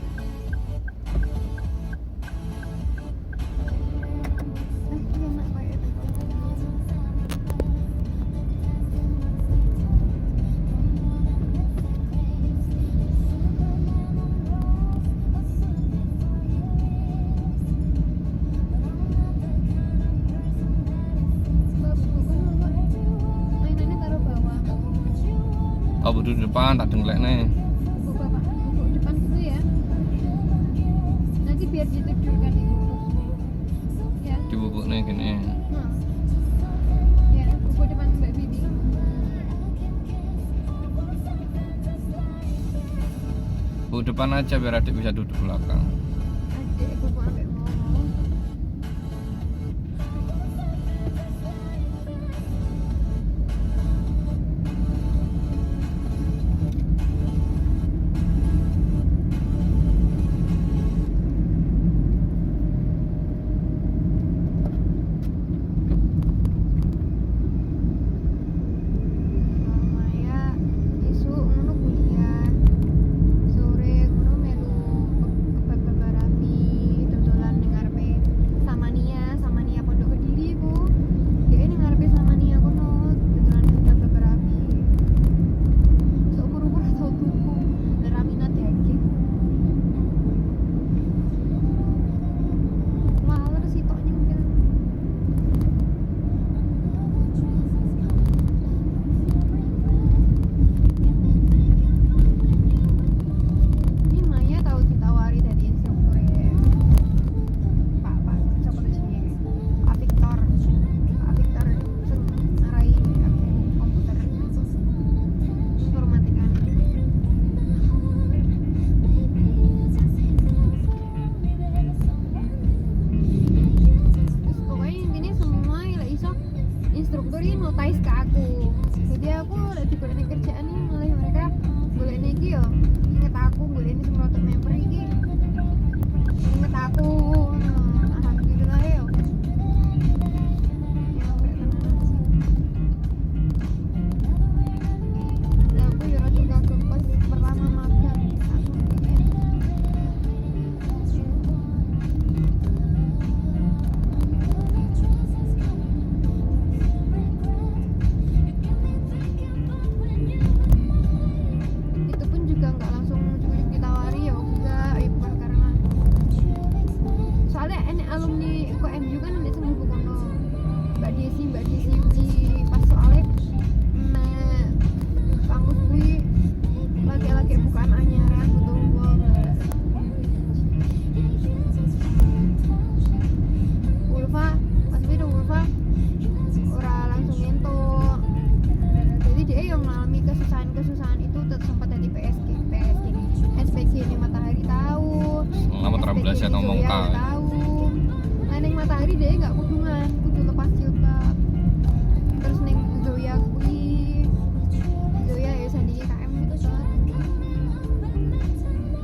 Oh, duduk depan tak denglekne. Bubuk depan gitu ya. Nanti biar ditidurkan di bubuk. Ya. Di bubukne gini. Nah. Bu depan aja biar adik bisa duduk belakang. Adik aku kok ambek ngomong. Maya isu ngono kuliah. Sore ngono melu beberapi dodolan ning ngarepe Samania Pondok Kediri iku. Dhek ning ngarepe Samania kono dodolan ning beberapi. Seumur-umur tau tuku Ramina daging. Maler sitok nyempil. Ini Maya tahu ditawari dari instruktur ya. Pak siapa tuh sih? Pak Victor sing ngarai aku komputer informatika. Terus pokoknya intinya semua lah iso instruktur ini notice ke aku. Jadi aku lagi golek kerjaan nih mulai mereka golek iki yo. Ingat aku golek ini semua member iki. Ingat aku. Alhamdulillah yo. Lah aku yo rada kagum pas pertama magang. Aku pengen itu pun juga nggak langsung cukup ditawari ya enggak ya bukan karena soalnya ini alumni UKMU kan ada sing mlebu kono Mbak Desi di pas soalnya kampus kuwi lagi bukaan anyaran butuh uang Ulfa pas itu Ulfa ora langsung entuk jadi dia yang mengalami kesusahan itu tetap sempat jadi PSG SPG ini Matahari tahu Lama terambil saya ngomong tahu ning Matahari dia nggak kudungan kudu lepas jilbab terus ning Zoya ya sandingi KM itu tuh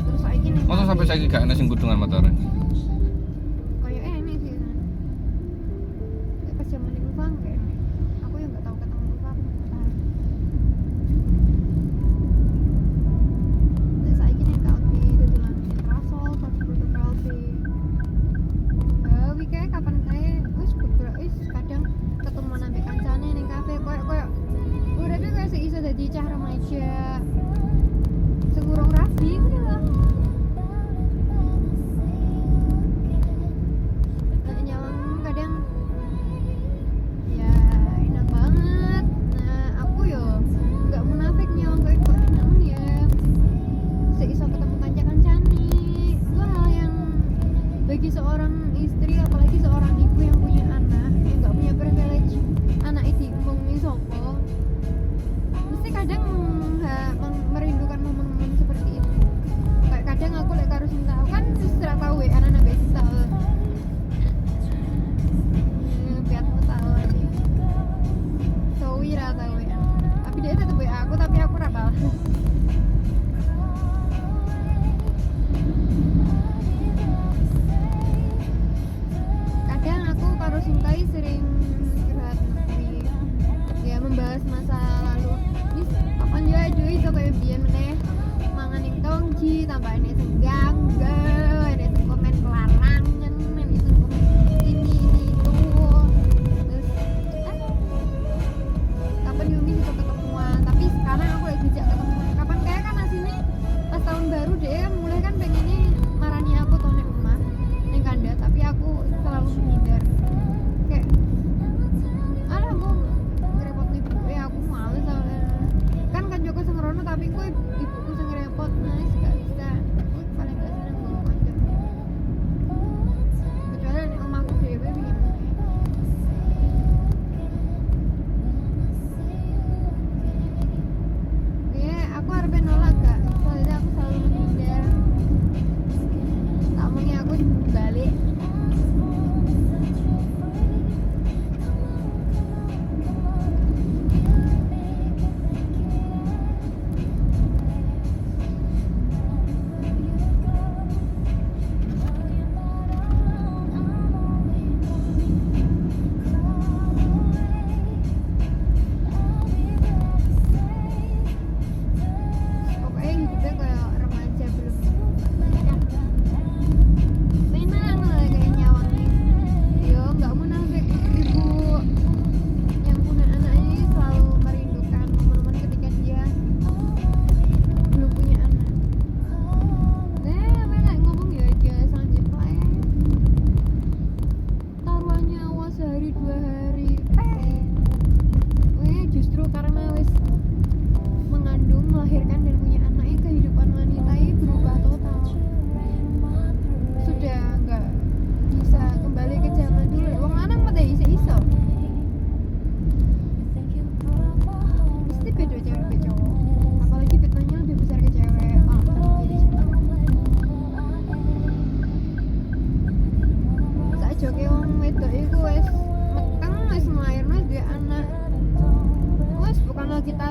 terus saiki ning Masa sampai saya gak enak sing kudungan matahari. kayak ini sih pas zaman ning Ulfa kayak aku yang nggak tahu ketemu Ulfa aku ning Matahari. Saiki ning Kalbi dodolan Rasol protokol sih. Kayak kapan kae wis kadang ketemu nambah kancane ning kafe koyo uripe koyo sing iso dadi cah remaja. Sing urung rabi ngono lho. Nyawang kadang ya enak banget. Nah, aku yo enggak munafik nyawang koyo kok namun ya sing iso ketemu kanca-kancane. Itu hal yang bagi seorang istri apalagi seorang ibu yang punya anak yang nggak punya privilege anak itu ngomongin sopo mesti kadang merindukan momen-momen seperti itu kayak kadang aku lek karo sing tau kan terus ora tau ya anak mbek sing tau biatmu tau aja Sowi ra tau ya tapi dia tetep WA aku tapi aku ora balas kadang aku karo Sintai sering curhat ya membahas masa lalu wis kapan yo aduh iso koyo biyen meneh mangan ning tongji tambah ini sing ganggu ini sing komen kelarangan ini sing komen ini itu terus kapan Yumi bisa ketemuan tapi sekarang aku lagi dijak ketemuan kapan kayak kan asine pas tahun baru deh mulai kan pengennya marani aku tuh ning omah ning kandha tapi aku selalu menghindar kayak alah aku ngerepot ibuku ya aku males soalnya kan Joko sing rono tapi ku ibuku sing repot nah gak bisa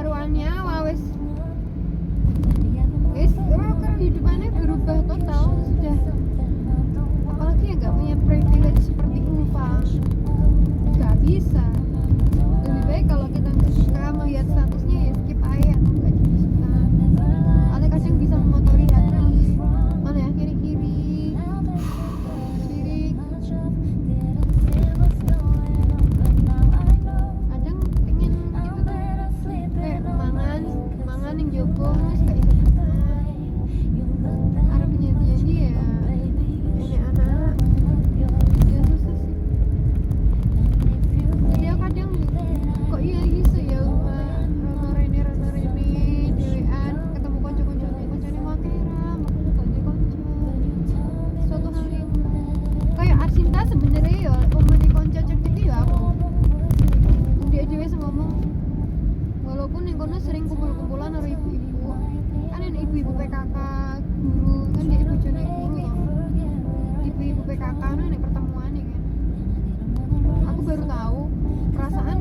karuannya wis kehidupannya berubah total sudah, apalagi yang nggak punya privilege seperti Ulfa nggak bisa. Lebih baik kalau kita nggak suka melihat statusnya ya skip aja atau nggak jadi suka. Ada kadang bisa mengotori hati, mana ya kiri-kiri kadang pengen gitu tuh kayak mangan yang jogo wis gak iso tenan arep janji ya ini anak ya susah sih. Jadi aku kadang kok iya iso ya rono rene dhewean ketemu koncone mau kira mau ketemu konco suatu hal yang kayak Arsinta sebenarnya ya omone konco cek iki ya aku dia dhewe ngomong walaupun yang kono sering kumpul-kumpulan karo ibu-ibu kan ada ibu-ibu PKK guru kan dia bojone guru loh ibu-ibu PKK nek pertemuan kan aku baru tahu perasaan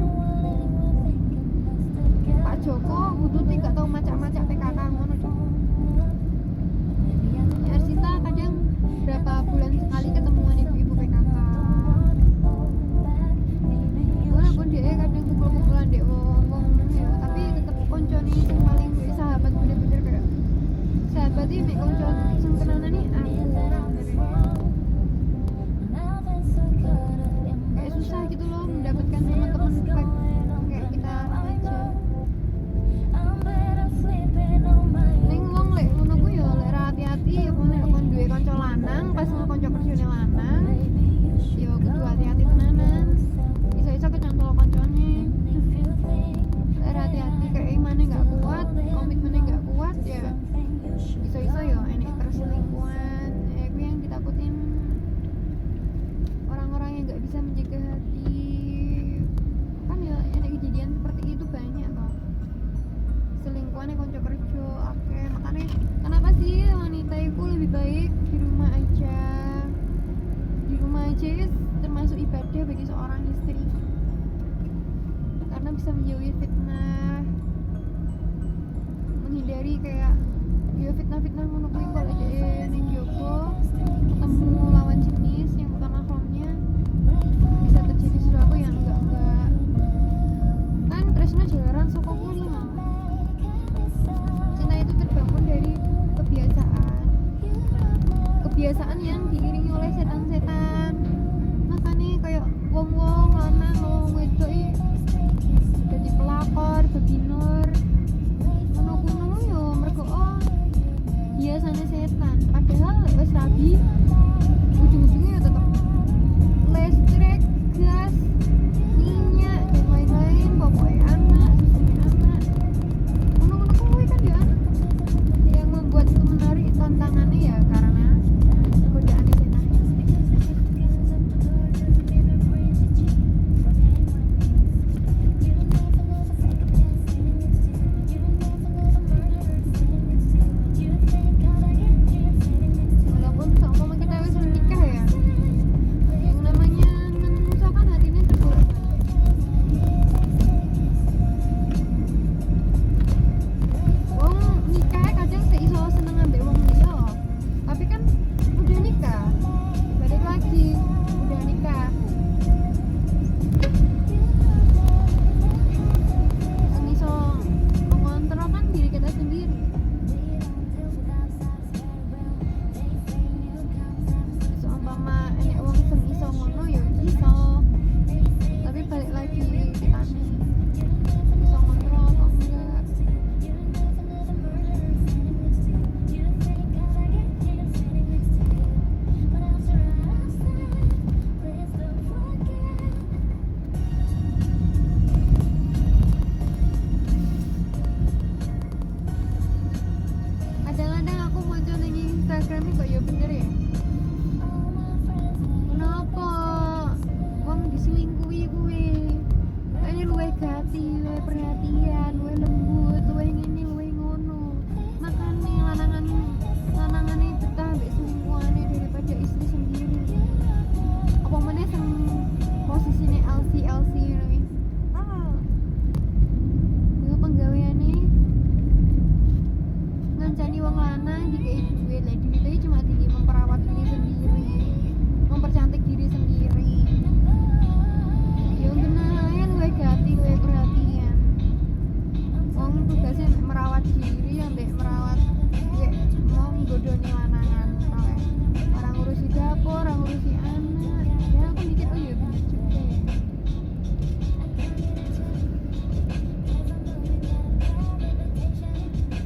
Pak Joko Butut gak tau macak-macak PKK ngono dong. Arsinta kadang berapa bulan sekali ketemuan ibu-ibu PKK walaupun dia kadang kumpul-kumpulan dek wong ya tapi tetep koncone sing paling sahabat bener-bener kayak sahabat iki mek konco sing tenanan nih aku kayak susah gitu loh mendapatkan teman-teman kayak kita aja. Ning wong lek ngono ku ya lek hati-hati kon duwe kanca lanang pas kanca kerjane lanang ya kudu hati-hati tenanan. Iso-iso kecantol kancane. Lek hati-hati kayak imane enggak kuat, komitmennya enggak kuat ya. Iso-iso ya enek perselingkuhan. Kuwi yang ditakutin orang-orang yang enggak bisa menjaga hati. Kan ya enek kejadian seperti itu banyak toh. Selingkuhannya konco kerja akeh. Makanya kenapa sih wanita itu lebih baik di rumah aja. Di rumah aja termasuk ibadah bagi seorang istri. Karena bisa menjauhi fitnah, menghindari kayak ya fitnah-fitnah ngono kuwi kok aja ning jowo ketemu lawan jenis yang bukan mahramnya bisa terjadi sesuatu yang enggak kan tresna jalaran saka kuwi mah. Cinta itu terbangun dari kebiasaan yang diiringi oleh setan-setan. Makanya kayak wong-wong lanang wong wedok jadi pelakor, bebinor ngono-ngono yo mergo biasanya setan padahal wis rabi ujung-ujungnya ya tetap listrik, gas, minyak dan lain-lain pokoknya anak, susunya anak ngono-ngono kuwi kan ya yang membuat itu menarik tantangannya ya karena godaan setan. Walaupun seumpama kita wis menikah ya yang namanya menungso kan hatinya terbolak-balik. Wong nikah kadang seiso seneng ambek wong liya tapi kan udah nikah balik lagi udah nikah sing iso mengontrol kan diri kita sendiri. Seumpama enek wong sing iso ngono ya iso tapi balik lagi kita iso ngontrol atau enggak. Kadang-kadang aku muncul ning Instagram kok ya bener ya. Kenapa wong diselingkuhi kuwi? Kayaknya luwih gati, luwih perhatian, luwih lembut, luwih ngene, luwih ngono. Makane lanangane betah mbek selingkuhane daripada istri sendiri. Apa meneh sing posisine LC ngono kuwi. Yo penggaweane tugasnya merawat diri ambek merawat ya mau nggodoni lanangan kayak orang ngurusi dapur, orang ngurusi anak. Ya aku mikir oh iya bener juga ya.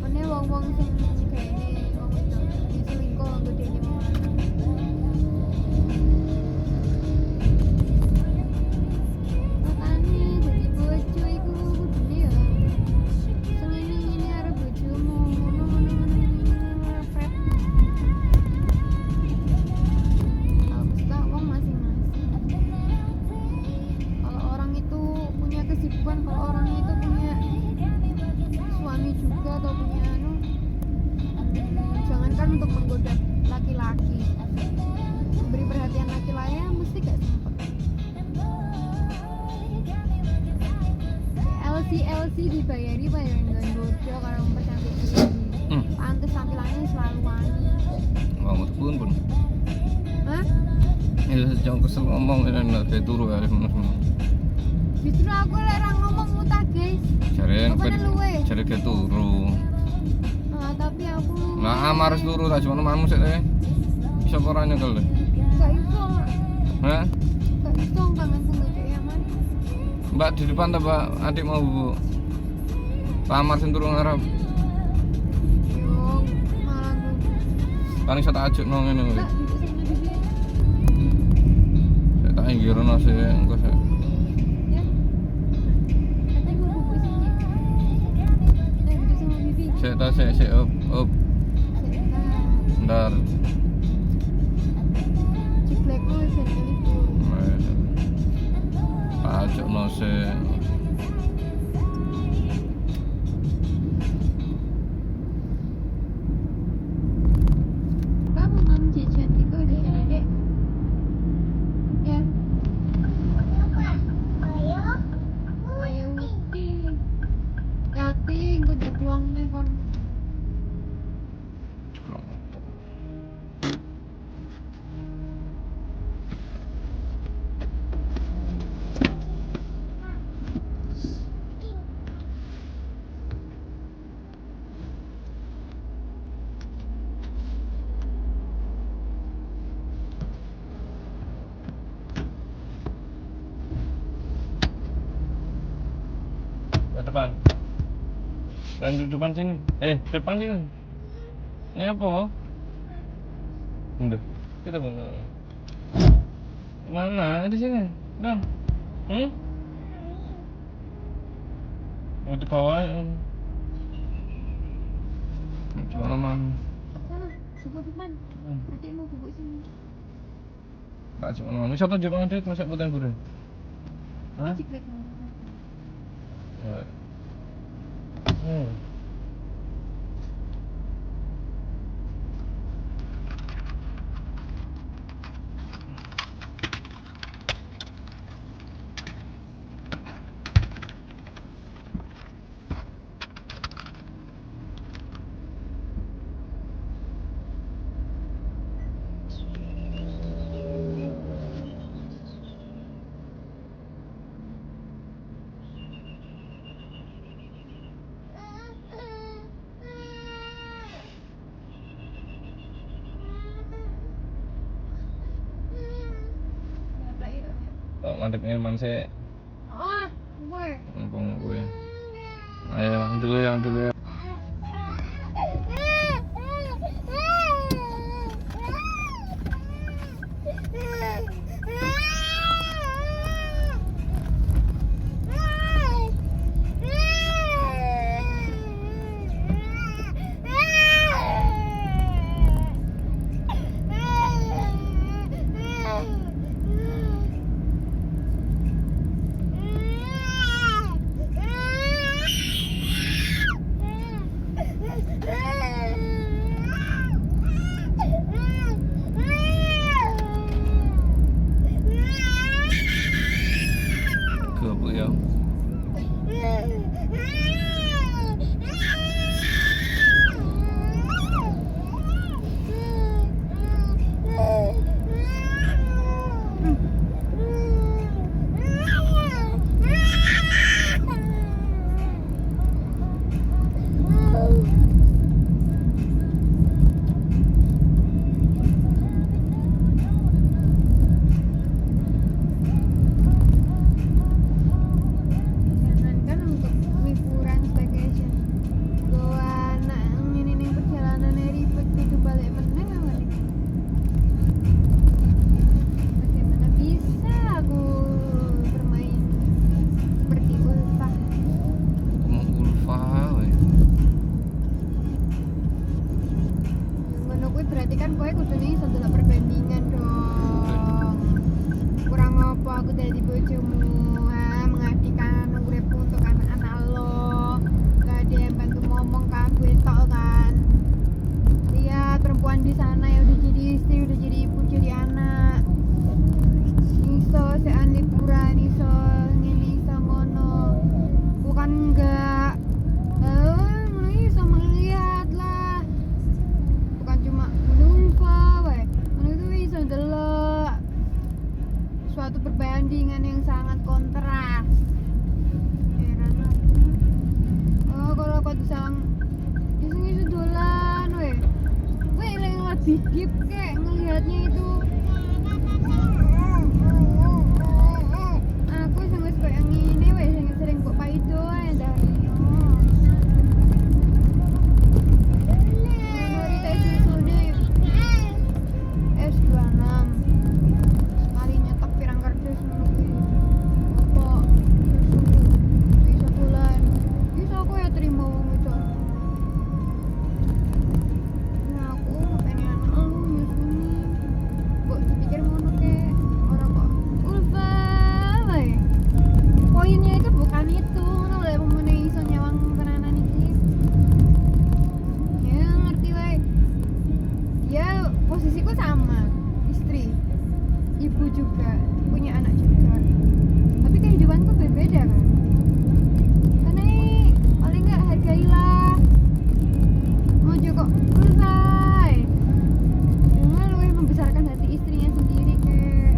Mene wong-wong sing kene wong itu selingkuh nggodoni wong lanang. Makane dadi bojo iku kudune ya sengene-ngene arep bojomu ngono-ngono prep. Habis tak wong masing-masing. Kalau orang itu punya kesibukan, kalau orang itu punya suami juga atau punya jangankan untuk menggoda laki-laki, memberi perhatian laki-laki ya mesti gak sempet. LC dibayari bayarin dengan bodoh karena mempercantik diri. Pantes tampilannya selalu wangi. Ngomong pun. Hah? Ya jangan kesel ngomong ini kayak turu ya semua. Justru aku lerang ngomong muta guys. Cari kayak turu. Nah, tapi aku Nah, harus turu tak cuma mamu sih deh. Bisa koranya kali. gak iso. Hah? Gak iso tanganku ngecek yang mana. Mbak di depan tak Mbak adik mau bu. Lamar sing turu ngarep. Yo, malah gue. Paling saya tak ajuk nong ini. Mbak, duduk sama bibi. Saya tak ingin nasi engko saya. Ya. Katanya mau bubuk sini. Duduk sama bibi. Saya tak saya up. Sebentar. Bentar. Ciplekmu bisa itu. Tak ajuk nasi. Kamu mam jajan itu udah ada. Ya. Ayo uti. Yating gue udah buang nih kon. Depan. Dan di depan sini. Depan sini. Ini apa? Udah. Kita mau. Mana? Di sini. Dan. Mau di bawah. Cuma mang. Sana, bubuk depan. Adikmu bubuk sini. Tak cuma mang. Siapa jawab adik masak buatan gurih? Hah? Ciplekmu. Tak mantep ilman saya. Gue. Mumpung gue. Ayo, yang dulu ya. kowe kudune iso ndelok perbandingan dong. Kurang apa aku dadi bojomu, mengabdikan uripku untuk anak-anak lo. Gak ada yang bantu ngomong kan, gue tok kan. Lihat perempuan di sana yang udah jadi istri, udah jadi ibu, jadi anak. Iso sean liburan, iso ngene, iso ngono. Bukan enggak. Iso melihat lah. Bukan cuma menulfa, wae. Itu iso ndelok suatu perbandingan yang sangat kontras. Heran aku. Oh, kalau kau disang isu dolan, weh yang lebih deep kayak ngelihatnya itu. Aku sangat suka yang ini, weh yang sering kok paido aja dari. Kita isu nih S26 sekali nyetok pirang kardus menunggu apa iso dolan iso aku ya terima wong itu. Nah aku ngepeni anak lu nyusuni kok dipikir ngono ke orang kok ulfa wae. Poinnya itu bukan itu ngono lho pemene iso nyawang tenanan iki. Ya ngerti wae. Ya posisiku sama, istri, ibu juga, punya anak juga. Tapi kehidupanku berbeda kan. Karena paling nggak hargailah. Mau kok selesai. Cuma lu yang membesarkan hati istrinya sendiri kek.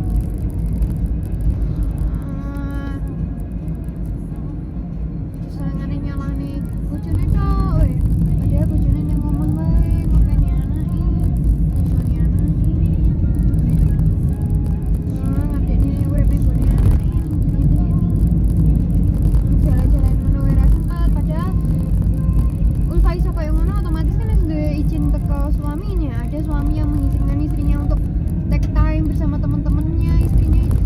Sarangannya nyalah nih, bojone tok weh. Padahal bojone yang ngomong wae, ngopeni anak ini, nyusoni anak ini. Ngerti nih urip ibune anak ini. Jalan-jalan ngono wae ra sempat, padahal Ulfa iso koyo ngono otomatis kan wis duwe izin teko suaminya. Ada suami yang mengizinkan istrinya untuk take time bersama teman-temannya istrinya itu.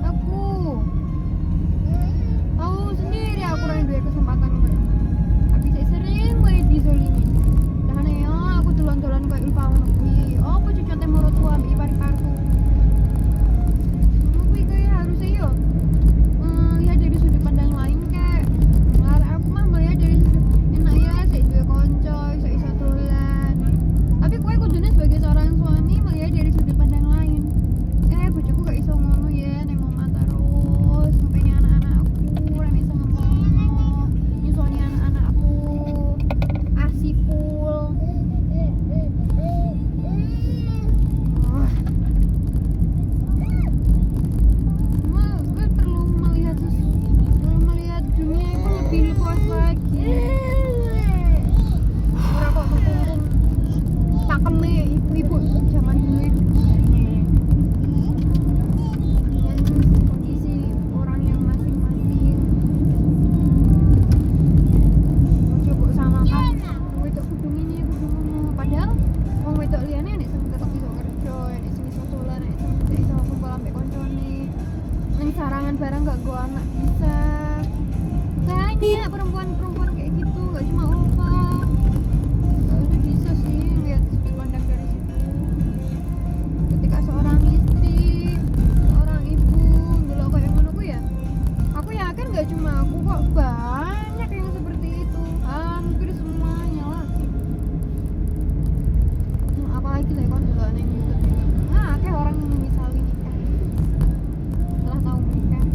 Aku tahu sendiri aku kurang duwe kesempatan koyo ngono. Tapi saya sering wae dizolimi. Dahane yo aku dolan-dolan koyo Ulfa ngono kuwi. Apa cucote marang tua ambek ipar-iparku. Ngono kuwi kaya harus yo lihat dari sudut pandang lain kek. Lah aku mah melihat dari sudut enak ya sik duwe kanca, iso dolan. Tapi kowe kudune sebagai seorang suami melihat dari sudut pandang lain. Bojoku gak iso ngono ya ning omah terus ngopeni anak-anakku, ora iso ngomong. Nyusoni anak-anakku. Asipul. Gue perlu melihat dunia itu lebih luas lagi. Ora kok terkungkung pakeme ibu-ibu zaman dulu itu. Dengan kondisi orang yang masing-masing. Coba samakan wong wedok kudung ini kudung ngono. Padahal wong wedok liyane nek sing tetep iso kerja, nek sing iso dolan, nek sing iso kumpul ambek koncone. Ning sarangan barang gak go anak bisa. Banyak perempuan-perempuan kayak gitu, gak cuma Ulfa. Harusnya bisa sih lihat sudut pandang dari situ. Ketika seorang istri, seorang ibu ndelok kayak ngono ku ya. Aku yakin gak cuma aku kok, banyak yang seperti itu. Hampir semuanya lah. Apalagi lah kon ndelok ning YouTube itu. Nah, kayak orang yang menyesali nikah. Setelah tahu menikah.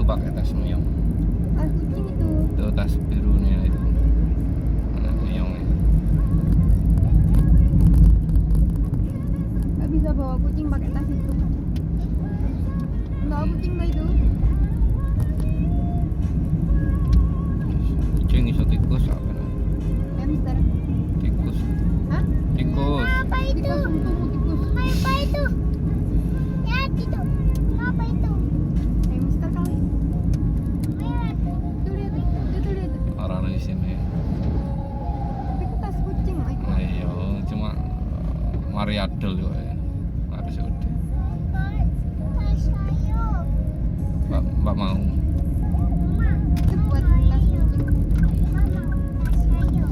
pakai tas meong. Tas kucing itu. Itu tas birunya itu. Anak meong itu. Gak bisa bawa kucing pakai tas itu. Bawa kucing lo itu. Kucing iso tikus apa nih? Hamster. Tikus. Hah? Tikus. Apa itu? Tikus untuk tikus. Apa itu? Ya itu. Apa itu? Hamster kali. Lihat. Tuh lihat, tuh lihat. Orang di sini. Tapi itu tas kucing lo itu. Ayo, cuma mari adol kok ya. Mari sudah. Tas ayo. Mbak mau. Mama. Itu buat tas kucing. Mama. Tas ayo.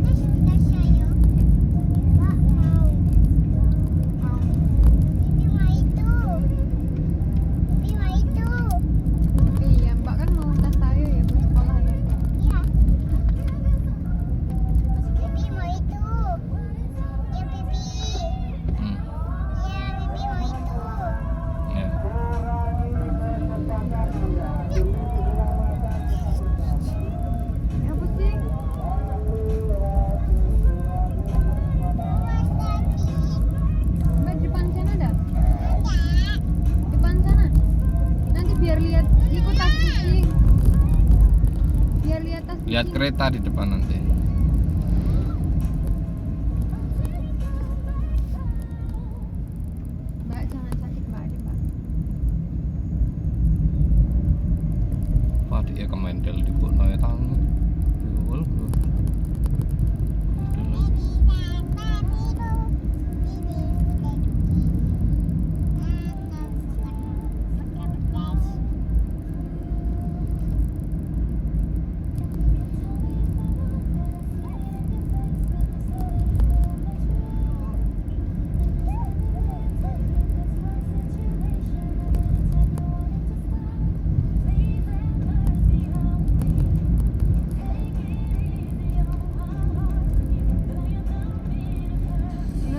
Tas ayo. Mbak mau. Mau. Bibi mau itu. Bibi mau itu. Iya, Mbak kan mau tas tayo ya buat sekolah ya. Iya. Bibi mau itu. Ya Bibi. Hmm. Ya Bibi mau itu. Ya. Ya apa sih? Mbak di depan sana ada? Depan sana. Nanti biar lihat ikut tas kucing. Biar lihat tas kucing. Lihat kereta di depan nanti. Mbak jangan sakit Mbak aja Mbak. Pak dia kemendel di bono ya tangan. Diwol ke. Dulu.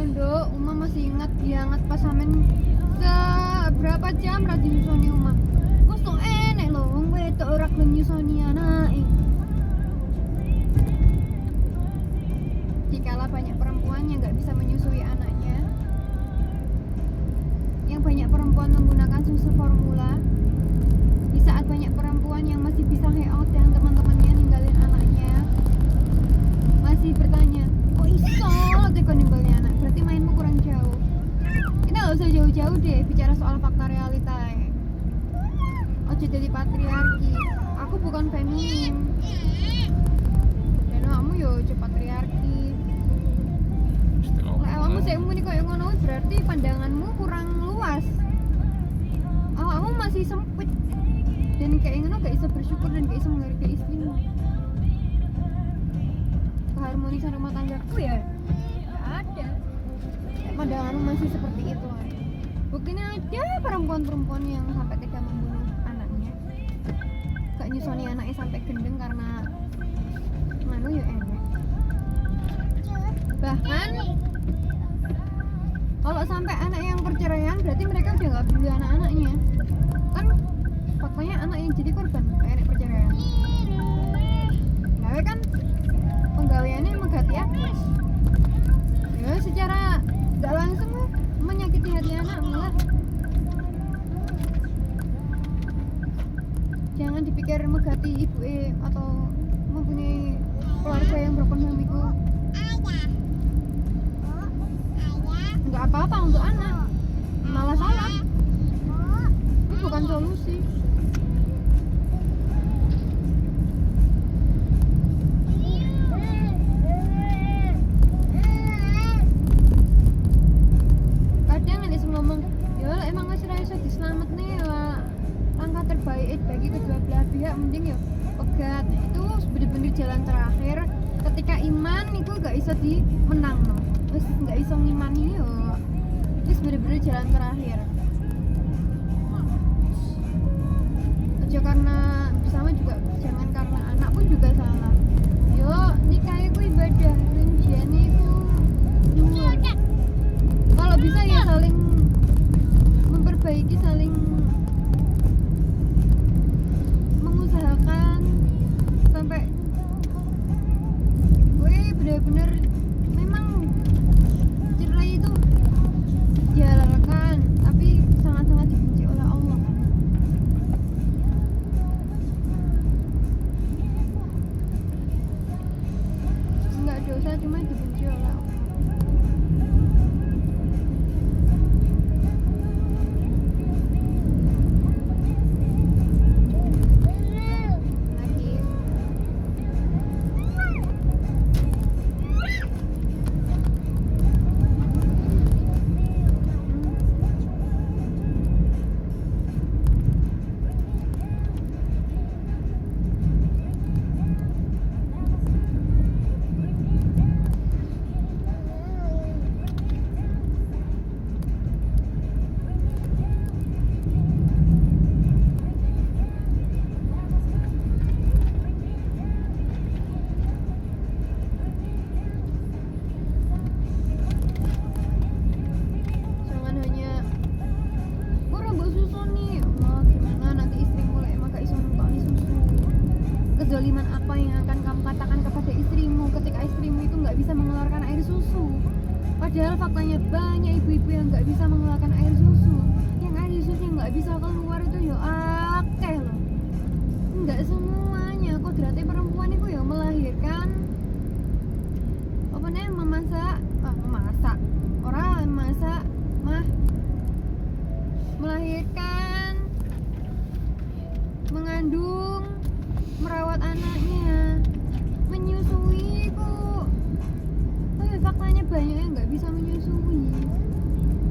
Nduk, Uma masih ingat dia ingat pas sampean seberapa jam ra nyusoni Uma. Wes tok enek lho wong wedok ora gelem nyusoni anake. Jikalau banyak perempuan yang nggak bisa menyusui anaknya, yang banyak perempuan menggunakan susu formula, di saat banyak perempuan yang masih bisa hangout dengan teman-temannya ninggalin anaknya, masih bertanya, kok iso teko ninggalin anak? Berarti mainmu kurang jauh. Kita nggak usah jauh-jauh deh bicara soal fakta realita ya. Ojo jadi patriarki. Aku bukan feminim. Dan kamu yo ojo patriarki. Istilah Lah kamu sik muni koyo ngono berarti pandanganmu kurang luas. Kamu masih sempit. Dan kayak ngono gak bisa bersyukur dan gak bisa menghargai istrimu. Keharmonisan rumah tanggaku ya gak ada. Pandanganmu masih seperti itu. Buktinya ada perempuan-perempuan yang sampai tega membunuh anaknya. Gak nyusoni anaknya sampai gendeng karena nganu ya enak. Bahkan kalau sampai anak yang perceraian berarti mereka udah nggak peduli anak-anaknya. Kan faktanya anak yang jadi korban kayak perceraian. Nah, kan penggaweannya megati aku. Ya secara nggak langsung menyakiti hati anak malah. Jangan dipikir megati ibu atau mempunyai keluarga yang broken home itu nggak apa-apa untuk anak, malah salah. Itu bukan solusi. Kadang ada yang ngomong, ya lah emang ngasih rasa diselamat nih lah, langkah terbaik bagi kedua belah pihak mending ya pegat. Nah, itu bener-bener jalan terakhir ketika iman itu gak bisa dimenang no. Terus gak bisa ngimani yo. Itu bener-bener jalan terakhir. Aja karena bersama juga jangan karena anak pun juga salah. Yo nikah itu ibadah, rinciannya itu dua. Kalau bisa ya saling memperbaiki, saling kezaliman apa yang akan kamu katakan kepada istrimu ketika istrimu itu nggak bisa mengeluarkan air susu? Padahal faktanya banyak ibu-ibu yang nggak bisa mengeluarkan air susu. Yang air susunya nggak bisa keluar itu ya akeh loh. Nggak semuanya. Kodratnya perempuan itu ya melahirkan apa namanya memasak orang masak melahirkan, mengandung, merawat anaknya, menyusui kok. Tapi faktanya banyak yang nggak bisa menyusui.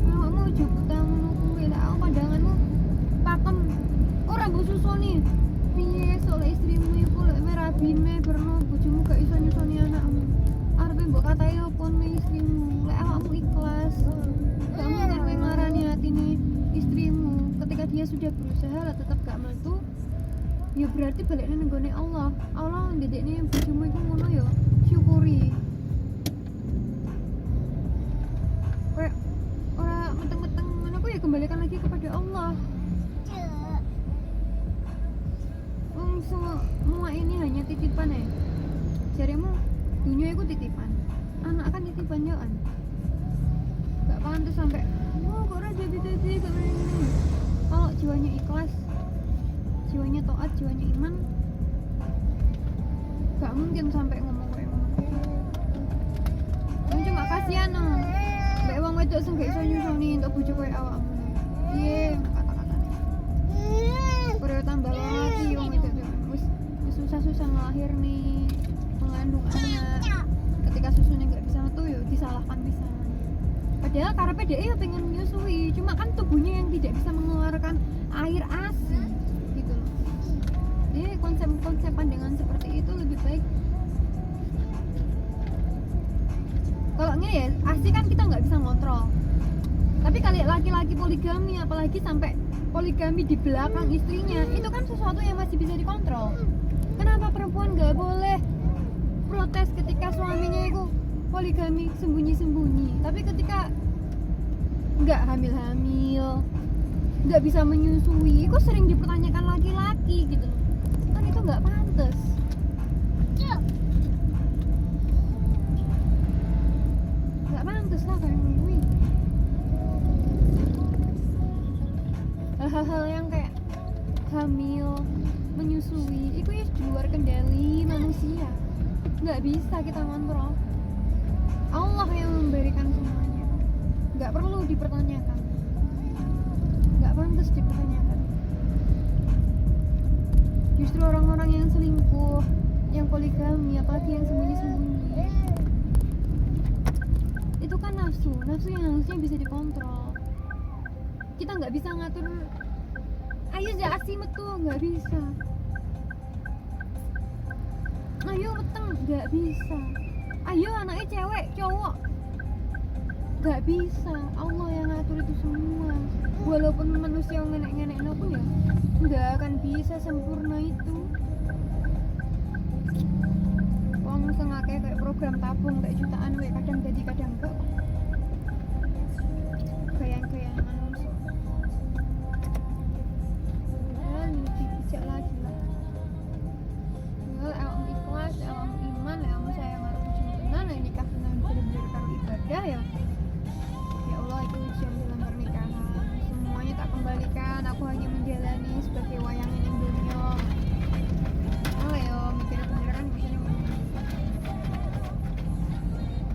Awakmu jupuk tanganmu kuwi lah, aku pandanganmu pakem ora mbok susoni. Piye soal istrimu iku lek merabine berno bojomu gak iso nyusoni anakmu. Arepe mbok katai opo istrimu? Lek awakmu ikhlas, gak mungkin kowe ngarani atine istrimu ketika dia sudah berusaha lah tetap gak metu. Ya berarti baliknya nenggone Allah. Allah ndedekne bojomu iku ngono ya, syukuri. Kayak ora meteng-meteng ngono ku ya kembalikan lagi kepada Allah. Semua ini hanya titipan ya. Jarimu dunia itu titipan. Anak kan titipan ya kan. Gak pantas sampai kok ora jadi gak ini. Kalau jiwanya ikhlas, jiwanya taat, jiwanya iman, gak mungkin sampai ngomong kayak ngono. Yang cuma kasihan no. Mbak wong wedok sing gak iso nyusoni untuk bojo koyo awakmu. Piye kata-katane. Ora tambah lagi wong wedok wis susah-susah ngelahir nih, mengandung anak. Ketika susunya nggak bisa metu ya disalahkan pisan. Padahal karepe dhek ya pengen menyusui, cuma kan tubuhnya yang tidak bisa mengeluarkan air ASI gitu loh. Jadi konsep pandangan seperti itu lebih baik. Kalau ini ya ASI kan kita nggak bisa ngontrol. Tapi kali laki-laki poligami, apalagi sampai poligami di belakang istrinya, itu kan sesuatu yang masih bisa dikontrol. Kenapa perempuan nggak boleh protes ketika suaminya itu poligami sembunyi-sembunyi, tapi ketika nggak hamil-hamil, nggak bisa menyusui, kok sering dipertanyakan laki-laki gitu loh. Kan itu nggak pantas. Nggak pantas lah kayak gini. Hal-hal yang kayak hamil, menyusui, itu ya di luar kendali manusia. Nggak bisa kita kontrol. Allah yang memberikan semuanya. Nggak perlu dipertanyakan. Nggak pantas dipertanyakan. Justru orang-orang yang selingkuh, yang poligami, apalagi yang sembunyi-sembunyi, itu kan nafsu yang harusnya bisa dikontrol. Kita nggak bisa ngatur. Ayo jasi metu, nggak bisa. Ayo meteng, nggak bisa. Ayo anaknya cewek, cowok, nggak bisa. Allah yang ngatur itu semua. Walaupun manusia ngenek-ngeneknya pun ya nggak akan bisa sempurna itu. Wong sengake kayak program tabung kayak jutaan we kadang jadi kadang enggak. Gayang-gayang manusia. Lebih bijak lagi lah. Awam ikhlas, awam iman, awam sayang karo bojomu tenan, nikah tenan bener-bener karo ibadah ya. Ya Allah, itu ujian dalam pernikahan. Semuanya tak kembalikan, aku hanya menjalani sebagai wayangan yang dunia. Oh ya, mikir beneran biasanya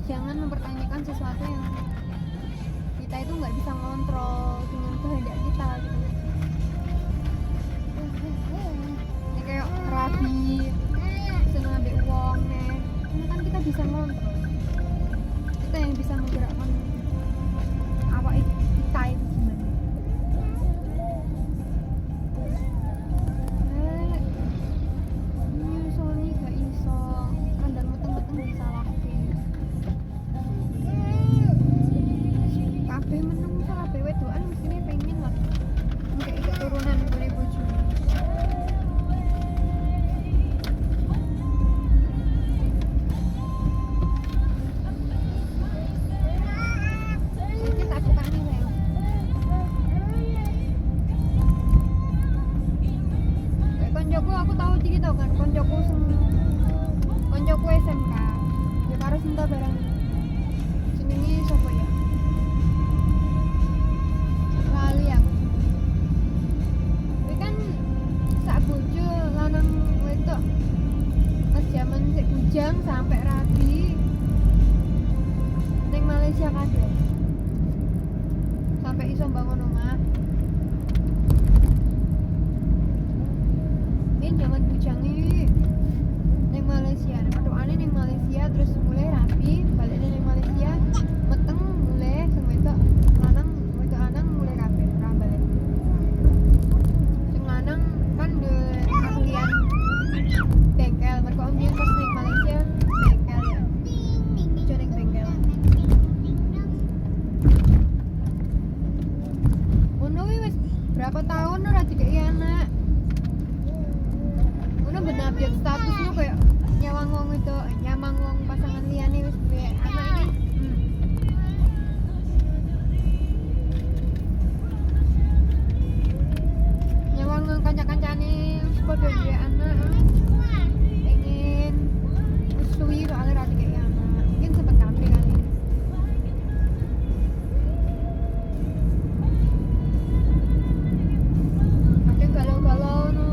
jangan mempertanyakan sesuatu yang kita itu nggak bisa ngontrol dengan kehendak kita gitu. Ini kayak rabi seneng ambek wong nih, ini kan kita bisa ngontrol, kita yang bisa menggerakkan awak kita itu gimana. Nyusoni gak iso, kandang meteng-meteng disalahke. Kabeh menungso, kabeh wedokan mestine pengen lah ngekek keturunan gone bojone. tahu iki tau kan koncoku SMK. Ya karo Sinta bareng. Jenenge sapa ya? Lali aku. Kuwi kan sak bojo lanang wedok. Pas jaman sik bujang sampai rabi. Ning Malaysia kabeh. Sampai iso bangun omah. Ini jaman bujang iki ning Malaysia. Padokane ning Malaysia terus mulai rapi, baliknya ning Malaysia, meteng mulai sing wedok lanang wedok lanang mulai kabeh ra balik. Sing lanang kan de ahlian bengkel, mergo omnya pas ning Malaysia bengkel ya. Kerja ning bengkel. Ono wis berapa tahun ora dikeki anak. Ono ben update status lu kayak nyawang wong itu, nyamang wong pasangan liyane wis duwe anak iki. Nyawang wong kanca-kancane wis padha duwe anak. Pengen wis suwi soalnya ra dikeki anak. Mungkin sempet kabeh kali. Kadang galau-galau no,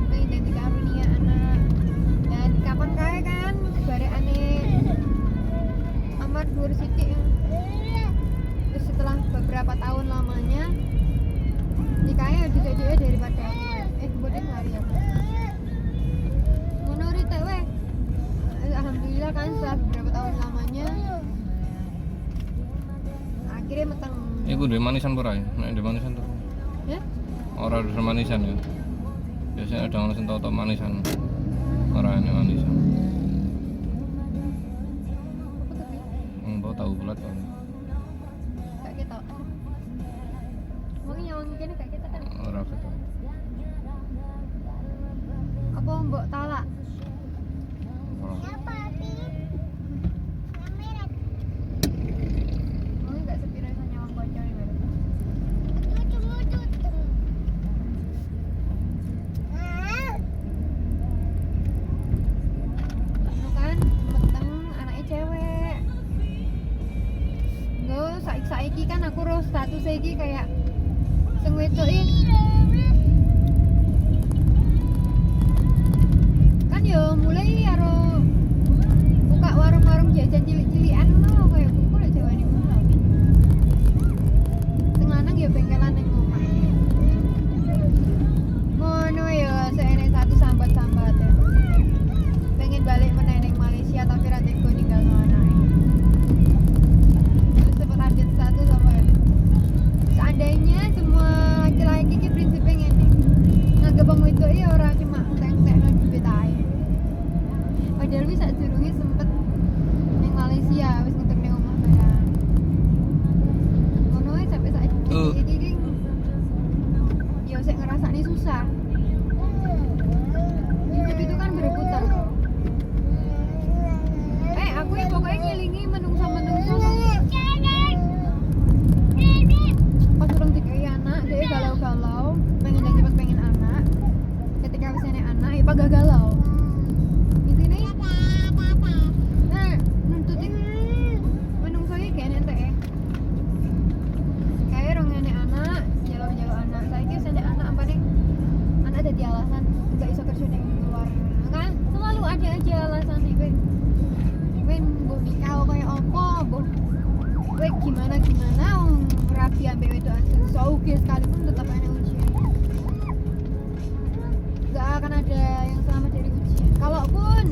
pengen dadi karunia anak. Dan kapan kae kan barekane Amar Dur Siti. Terus setelah beberapa tahun lamanya nikahnya dicocoknya daripada kemudian hari ya. Ngono rite weh. Alhamdulillah kan setelah beberapa tahun lamanya akhirnya meteng. Iku duwe manisan ora ya? Nek duwe manisan tuh. Ya? Ora duwe manisan ya. Biasanya ada orang sing tau manisan. Ora ana manisan. Apa tapi? Mbok tahu bulat kan. Gak ketok. Wong nyawang kene gak ketok kan. Ora ketok. Apa mbok talak? Ora. Wong gak sepiro iso nyawang koncone bareng. Anu kan meteng anaknya cewek. Nggo saiki kan aku roh status iki kayak sing wedok iki kan yo mulai karo buka warung-warung jajan cilik-cilikan ngono koyo buku lek jawane ngono. Sing lanang yo bengkelan ning omah. Ngono yo seenek satu sambat-sambat. Pengen balik meneh ning Malaysia tapi ra tega ninggalno anake. Terus sempat update status apa ya? Seandainya semua laki-laki iki prinsipnya ngene. Nganggep wong wedok iki ora cuma entek-entekno duit ae. Padahal wis sadurunge sempet ning Malaysia wis ngeterne omah barang. Ngono wae sampai saiki iki yo sik ngrasakne susah. Hidup itu kan berputar. Aku ya pokoknya ngilingi menungso-menungso pas urung dikai anak, dia galau-galau pengen yang cepet pengen anak. Ketika wis enek anak, ya pada galau. Intine nah, nuntutin menungso iki kayak entek ya. Kayak rong enek anak, jalo-jalo anak. Saiki wis enek anak ampane anak dadi alasan enggak iso kerja ning luar. Kan selalu ada aja alasan iki. Mbok nikah kaya apa, mbok kowe gimana rapi ambek wedok sauge sekalipun tetap ada ujian. Gak akan ada yang selamat dari ujian. Kalaupun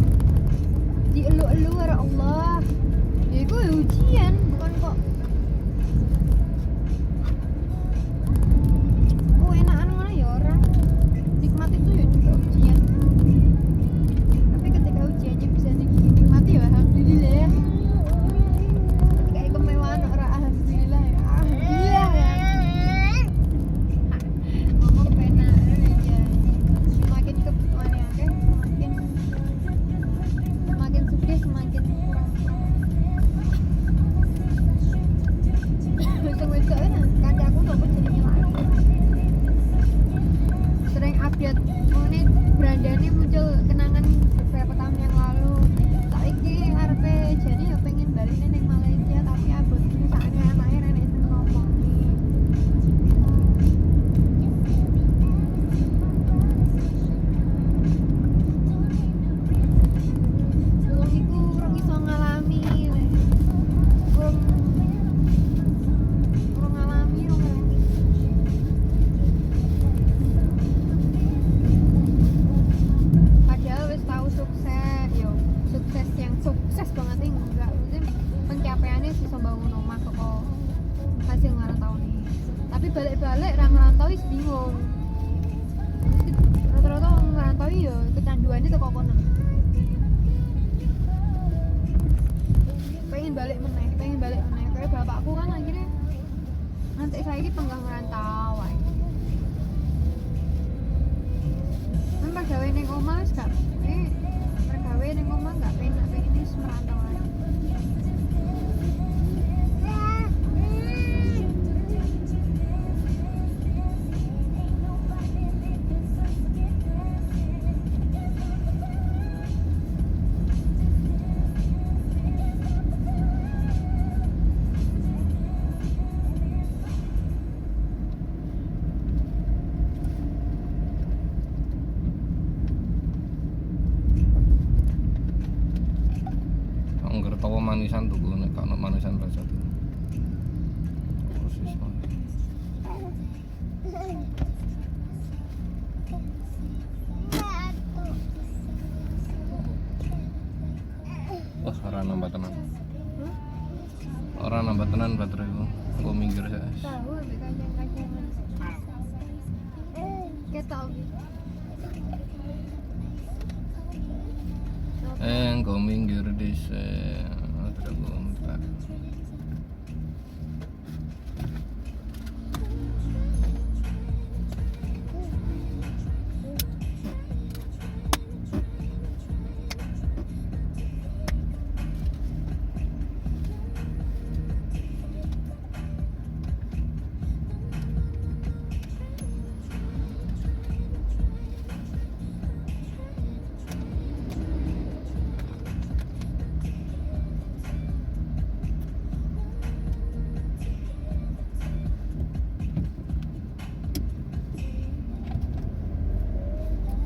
dielu-elu oleh Allah, ya itu ujian, bukan kok enakan ngono ya orang. Nikmat itu ya juga ujian. Tapi ketika ujiannya bisa dinikmati ya alhamdulillah. Kayak kemewahan ora alhamdulillah ya. Alhamdulillah ya. Ngomong penak aja. Semakin kemana akeh semakin sugih semakin kurang. wis bingung. Rata-rata wong ngerantau ya kecanduannya teko kono. Pengen balik meneh. Kayak bapakku kan akhirnya nanti saya ini penggang ngerantau ae. Kan pergawe ning omah wis gak pergawe ning omah gak penak, pengen wis merantau ae. Angger tawa manisan tuku nek kana manisan rasa tuku. Persis banget. Wah, ora nambah tenan. Ora nambah tenan baterai ku. Engko minggir saya. Tahu ambek kacang-kacangan. Ketok iki. Engko minggir dhisik. Terus entar.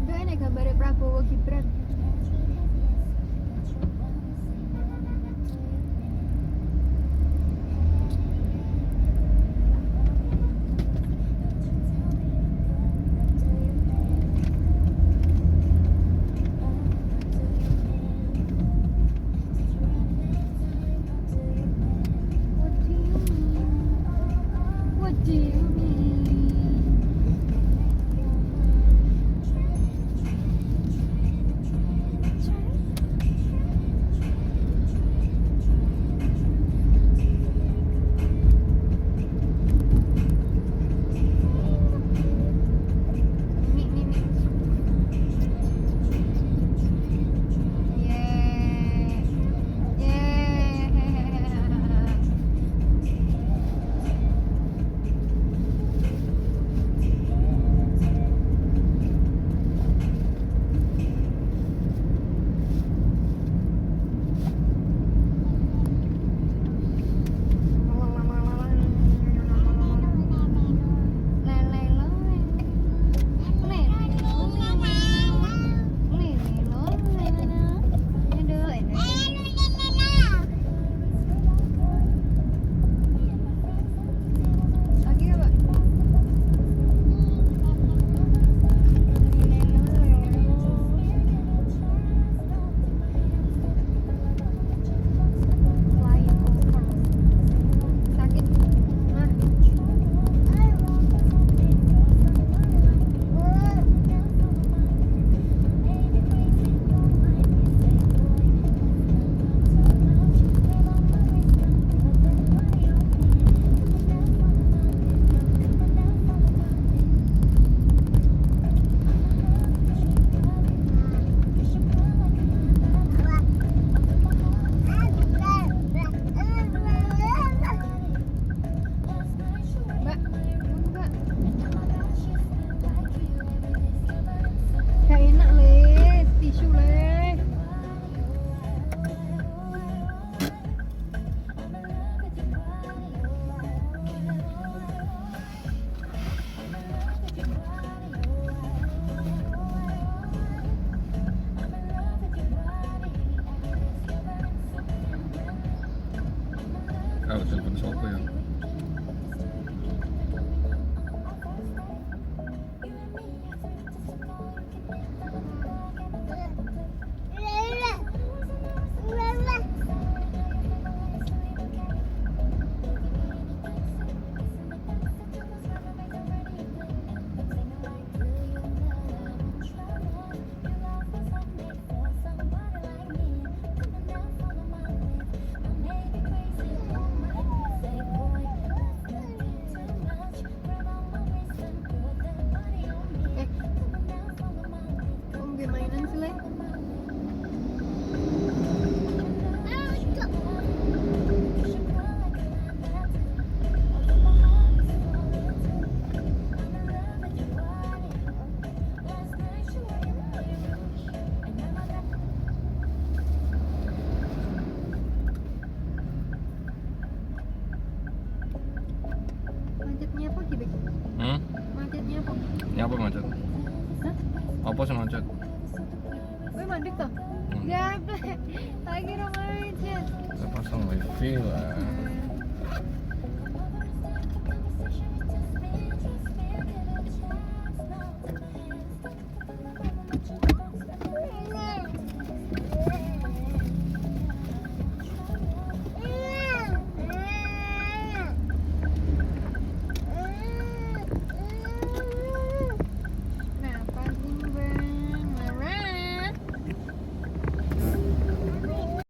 Nggak enak gambare Prabowo Gibran. What do you mean? Nyapa macet? Hah? Apa sih macet? Wih mandek toh? Hmm. Ya, lagi ramai aja. Saya pasang wifi lah.